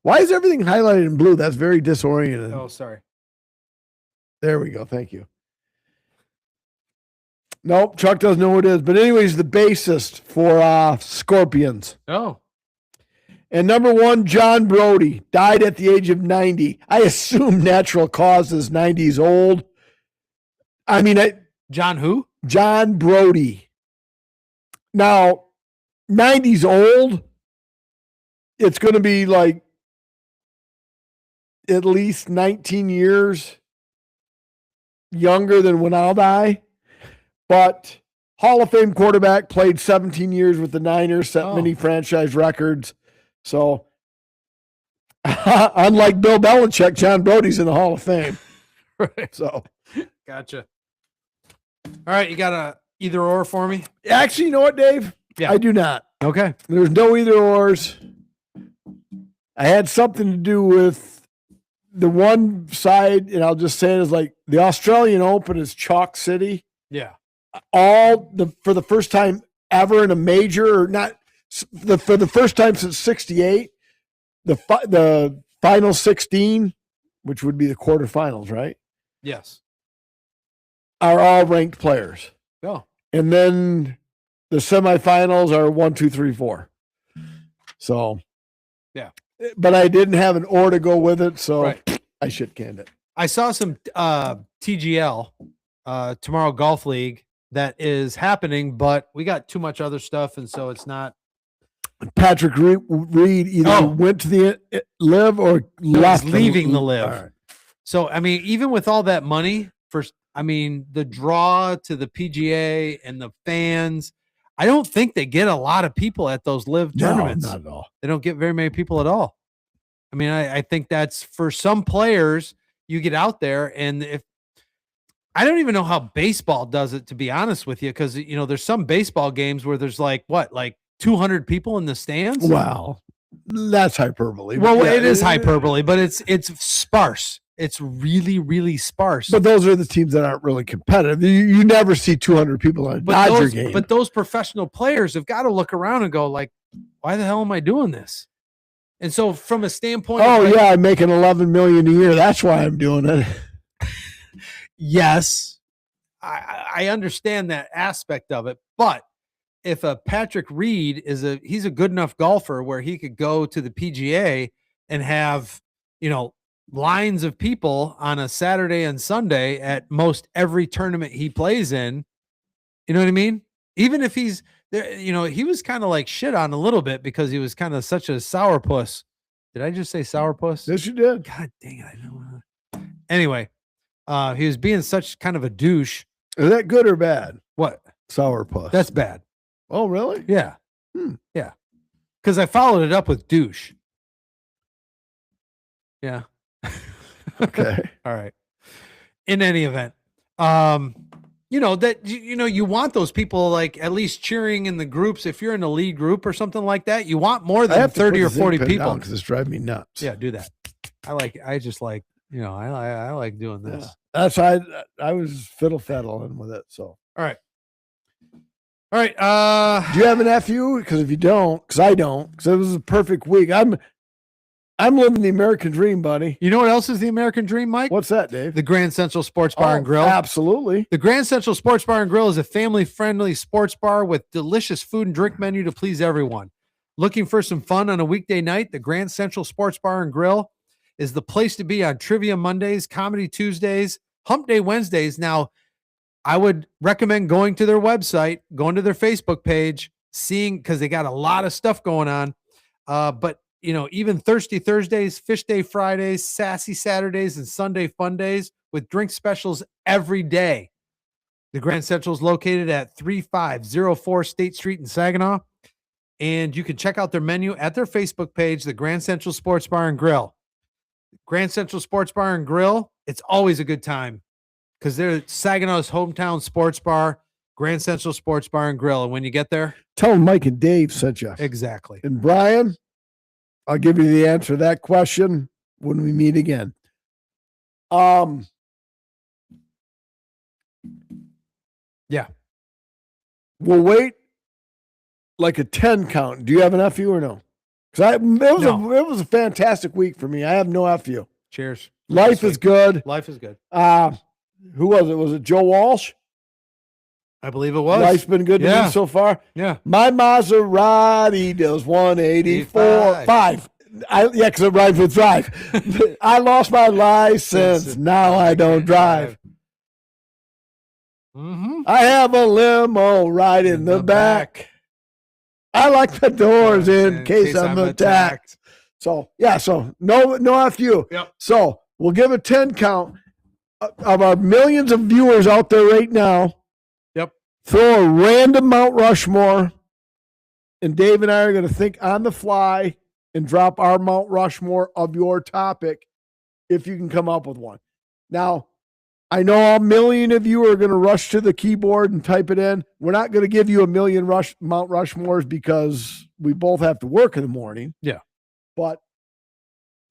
Why is everything highlighted in blue? That's very disoriented. Oh, sorry. There we go. Thank you. Nope, Chuck doesn't know who it is. But anyways, the bassist for Scorpions. Oh. And number 1, John Brody, died at the age of 90. I assume natural causes, 90's old. I mean, John who? John Brody. Now, 90's old. It's going to be like at least 19 years younger than when I'll die. But Hall of Fame quarterback, played 17 years with the Niners, set many franchise records. So, unlike Bill Belichick, John Brody's in the Hall of Fame. Right. So, gotcha. All right, you got a either or for me? Actually, you know what, Dave? Yeah. I do not. Okay. There's no either ors. I had something to do with the one side, and I'll just say it is like the Australian Open is Chalk City. Yeah. For the first time ever in a major, or not for the first time since '68, the final 16, which would be the quarterfinals, right? Yes. Are all ranked players. Oh. And then the semifinals are 1, 2, 3, 4. So, yeah. But I didn't have an or to go with it, so I shit canned it. I saw some TGL, Tomorrow Golf League, that is happening, but we got too much other stuff, and so it's not. Patrick Reed either went to the live or left. Leaving the live. Right. So, I mean, even with all that money, the draw to the PGA and the fans, I don't think they get a lot of people at those live tournaments. No, not at all. They don't get very many people at all. I mean, I think that's for some players, you get out there, and if I don't even know how baseball does it, to be honest with you, because there's some baseball games where there's like 200 people in the stands. Wow, that's hyperbole. Well, it is hyperbole, but it's sparse. It's really, really sparse. But those are the teams that aren't really competitive. You never see 200 people in a Dodger game. But those professional players have got to look around and go, like, why the hell am I doing this? And so from a standpoint I'm making $11 million a year. That's why I'm doing it. Yes, I understand that aspect of it. But if a Patrick Reed he's a good enough golfer where he could go to the PGA and have, lines of people on a Saturday and Sunday at most every tournament he plays in, you know what I mean? Even if he's there, he was kind of like shit on a little bit because he was kind of such a sourpuss. Did I just say sourpuss? Yes, you did. God dang it. I don't know. Anyway, he was being such kind of a douche. Is that good or bad? What? Sourpuss. That's bad. Oh, really? Yeah. Yeah. Because I followed it up with douche. Yeah. Okay. All right. In any event, you want those people like at least cheering in the groups. If you're in a lead group or something like that, you want more than 30 or 40 people because it's driving me nuts. Yeah, do that. I like doing this. Yeah. That's why I was fiddle-faddling with it. So, all right. Do you have an FU? Because if you don't, because I don't, because it was a perfect week. I'm living the American dream, buddy. You know what else is the American dream, Mike? What's that, Dave? The Grand Central Sports Bar and Grill. Absolutely. The Grand Central Sports Bar and Grill is a family-friendly sports bar with delicious food and drink menu to please everyone. Looking for some fun on a weekday night? The Grand Central Sports Bar and Grill is the place to be on Trivia Mondays, Comedy Tuesdays, Hump Day Wednesdays. Now, I would recommend going to their website, going to their Facebook page, seeing, because they got a lot of stuff going on. But even Thirsty Thursdays, Fish Day Fridays, Sassy Saturdays, and Sunday Fun Days with drink specials every day. The Grand Central is located at 3504 State Street in Saginaw. And you can check out their menu at their Facebook page, the Grand Central Sports Bar and Grill. Grand Central Sports Bar and Grill, it's always a good time because they're Saginaw's hometown sports bar, Grand Central Sports Bar and Grill. And when you get there, tell them Mike and Dave sent you. Exactly. And Brian, I'll give you the answer to that question when we meet again. Yeah. We'll wait like a 10 count. Do you have an FU or no? Because it was a fantastic week for me. I have no FU. Cheers. Life is good. Life is good. Who was it? Was it Joe Walsh? I believe it was. Life's been good to me so far. Yeah. My Maserati does 184. 5. Because it rhymes with drive. I lost my license. Now I don't drive. Mm-hmm. I have a limo right in the back. I like the doors in case I'm attacked. So, so no FU. Yep. So we'll give a 10 count of our millions of viewers out there right now. Yep. Throw a random Mount Rushmore, and Dave and I are going to think on the fly and drop our Mount Rushmore of your topic if you can come up with one. Now, I know a million of you are going to rush to the keyboard and type it in. We're not going to give you a million Mount Rushmores because we both have to work in the morning. Yeah. But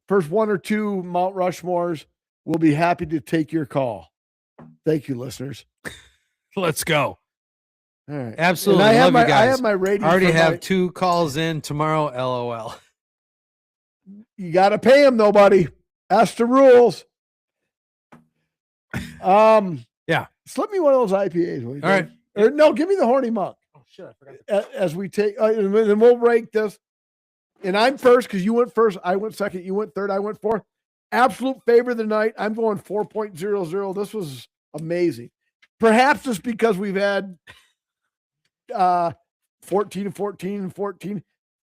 first one or two Mount Rushmores, we'll be happy to take your call. Thank you, listeners. Let's go. All right. Absolutely. And Love you guys. I have my rating. I already have 2 calls in tomorrow. LOL. You got to pay them, though, buddy. That's the rules. Yeah. Slip me one of those IPAs. All right. Or no, give me the Horny Monk. Oh shit! I forgot. As we take, and then we'll rank this. And I'm first because you went first. I went second. You went third. I went fourth. Absolute favorite of the night. I'm going 4.00. This was amazing. Perhaps just because we've had 14 and 14 and 14.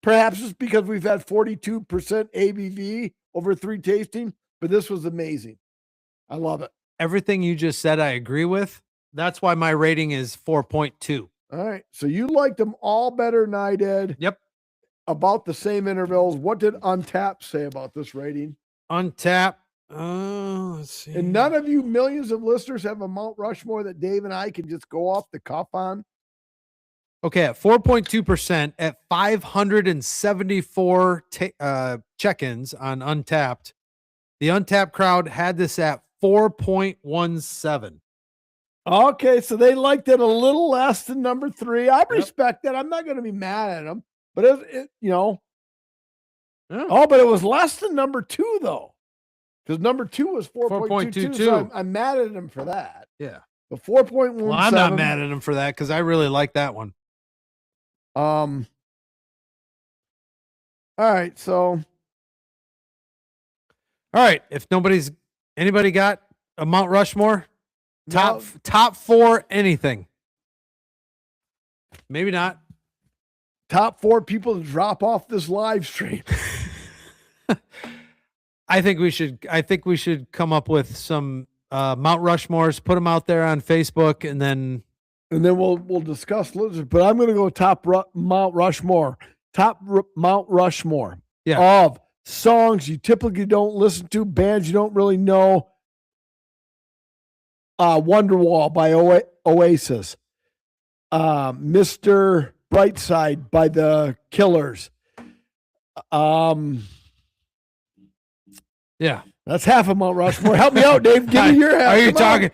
Perhaps it's because we've had 42% ABV over 3 tasting. But this was amazing. I love it. Everything you just said, I agree with. That's why my rating is 4.2. All right. So you liked them all better than I did. Yep. About the same intervals. What did Untapped say about this rating? Untapped. Let's see. And none of you millions of listeners have a Mount Rushmore that Dave and I can just go off the cuff on. Okay, at 4.2% at 574 check-ins on Untapped. The Untapped crowd had this at 4.17. Okay, so they liked it a little less than number 3. I respect that. I'm not going to be mad at them, but it Yeah. Oh, but it was less than number 2 though, because number 2 was 4.22. So I'm mad at him for that. Yeah, but 4.17. Well, I'm not mad at him for that because I really like that one. All right, so. All right, if anybody got a Mount Rushmore, top 4 anything. Maybe not. Top 4 people to drop off this live stream. I think we should come up with some Mount Rushmores, put them out there on Facebook, and then we'll discuss. But I'm going to go top Mount Rushmore. Mount Rushmore. Yeah. Of songs you typically don't listen to, bands you don't really know. Wonderwall by Oasis. Mr. Brightside by the Killers. Yeah. That's half of Mount Rushmore. Help me out, Dave. Give me your half. Are you talking?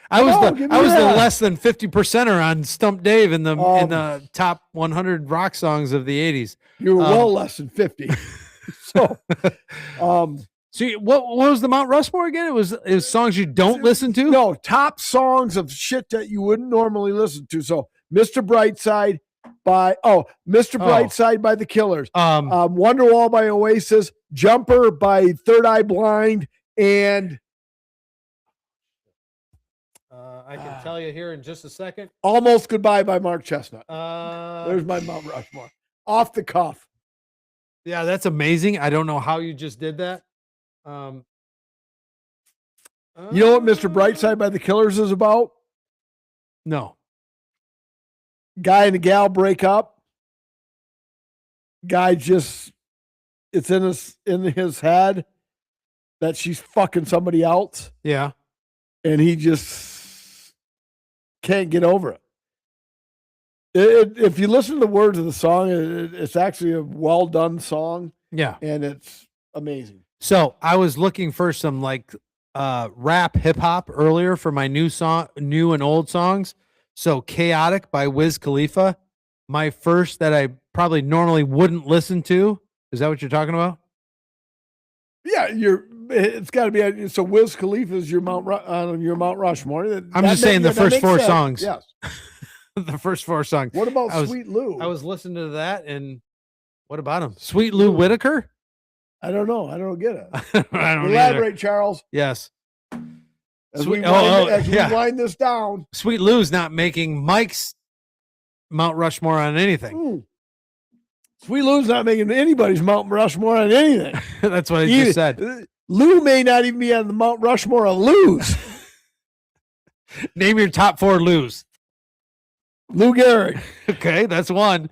I was the less than 50%er on Stump Dave in the top 100 rock songs of the 80s. You were well less than 50. So, so what was the Mount Rushmore again? It was songs you don't listen to? No, top songs of shit that you wouldn't normally listen to. So, Mr. Brightside by Brightside by the Killers. Wonderwall by Oasis, Jumper by Third Eye Blind, and I can tell you here in just a second. Almost Goodbye by Mark Chestnut. Uh, There's my Mount Rushmore. Off the cuff. yeah, that's amazing. I don't know how you just did that. You know what Mr. Brightside by the Killers is about? No. Guy and a gal break up. Guy just, it's in his head that she's fucking somebody else. Yeah. And he just can't get over it. If you listen to the words of the song, it's actually a well done song. Yeah. And it's amazing. So I was looking for some like rap hip hop earlier for my new and old songs. So Chaotic by Wiz Khalifa, my first that I probably normally wouldn't listen to. Is that what you're talking about? Yeah, it's got to be. So Wiz Khalifa is your Mount Rushmore. I'm just saying the first four songs. Yes, the first four songs. What about Sweet Lou? I was listening to that, and what about him? Sweet Lou Whitaker? I don't know. I don't get it. I don't Elaborate, either. Charles. Yes. As we wind this down. Sweet Lou's not making Mike's Mount Rushmore on anything. Ooh. Sweet Lou's not making anybody's Mount Rushmore on anything. That's what I just said. Lou may not even be on the Mount Rushmore of Lou's. Name your top 4 Lou's. Lou Gehrig. Okay, that's one.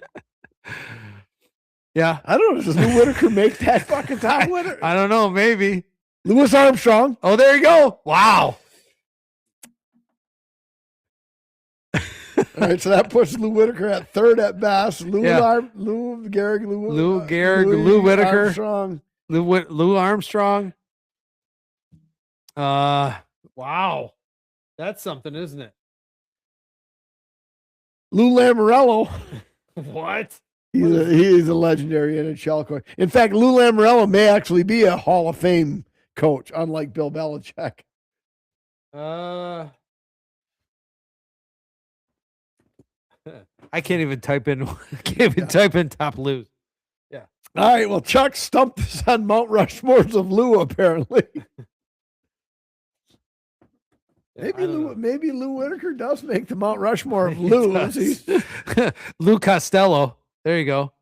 Yeah. I don't know. Does Lou Whitaker make that fucking top winner? I don't know. Maybe. Louis Armstrong. Oh, there you go. Wow. All right, so that puts Lou Whitaker at third at best. Lou Gehrig, Lou Whitaker, Armstrong. Lou Armstrong. Wow, that's something, isn't it? Lou Lamoriello. What? He's a legendary NHL coach. In fact, Lou Lamoriello may actually be a Hall of Fame coach, unlike Bill Belichick. I can't even type in. Type in top Lou's. Yeah. All right. Well, Chuck stumped us on Mount Rushmores of Lou. Apparently. Maybe Lou Whitaker does make the Mount Rushmore of Lou's. Lou Costello. There you go.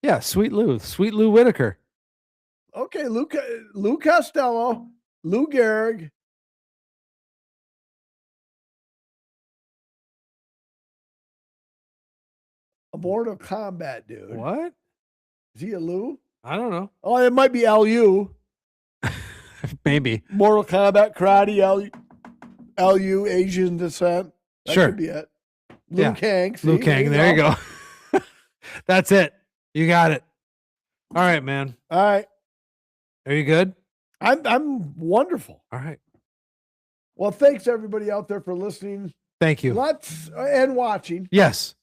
Yeah, Sweet Lou Whitaker. Okay, Lou Costello, Lou Gehrig. A Mortal Kombat dude. What? Is he a Lou? I don't know. Oh, it might be LU. Maybe. Mortal Kombat, karate, LU, Asian descent. That sure. Could be it. Liu Kang. Liu Kang. There you go. That's it. You got it. All right, man. All right. Are you good? I'm wonderful. All right. Well, thanks everybody out there for listening. Thank you. And watching. Yes.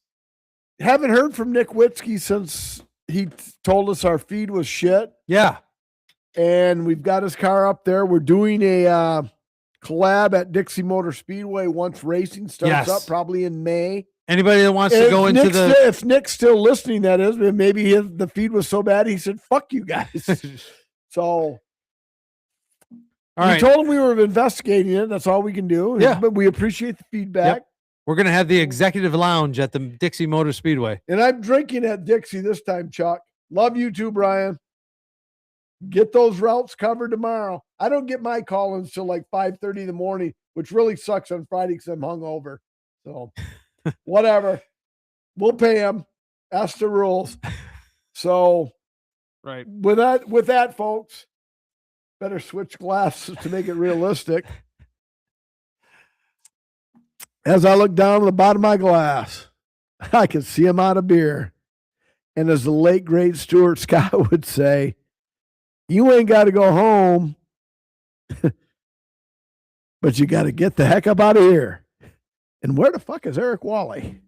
Haven't heard from Nick Witzke since he told us our feed was shit. Yeah. And we've got his car up there. We're doing a collab at Dixie Motor Speedway once racing starts up, probably in May. Anybody that wants to go into if Nick's still listening, that is, maybe the feed was so bad he said, "Fuck you guys." So, we told him we were investigating it. That's all we can do. Yeah, but we appreciate the feedback. Yep. We're gonna have the executive lounge at the Dixie Motor Speedway, and I'm drinking at Dixie this time, Chuck. Love you too, Brian. Get those routes covered tomorrow. I don't get my call-ins till like 5:30 in the morning, which really sucks on Friday because I'm hungover. So, whatever. We'll pay them. That's the rules. So, right. With that, folks, better switch glasses to make it realistic. As I look down at the bottom of my glass, I can see I'm out of beer. And as the late, great Stuart Scott would say, you ain't got to go home, but you got to get the heck up out of here. And where the fuck is Eric Wally?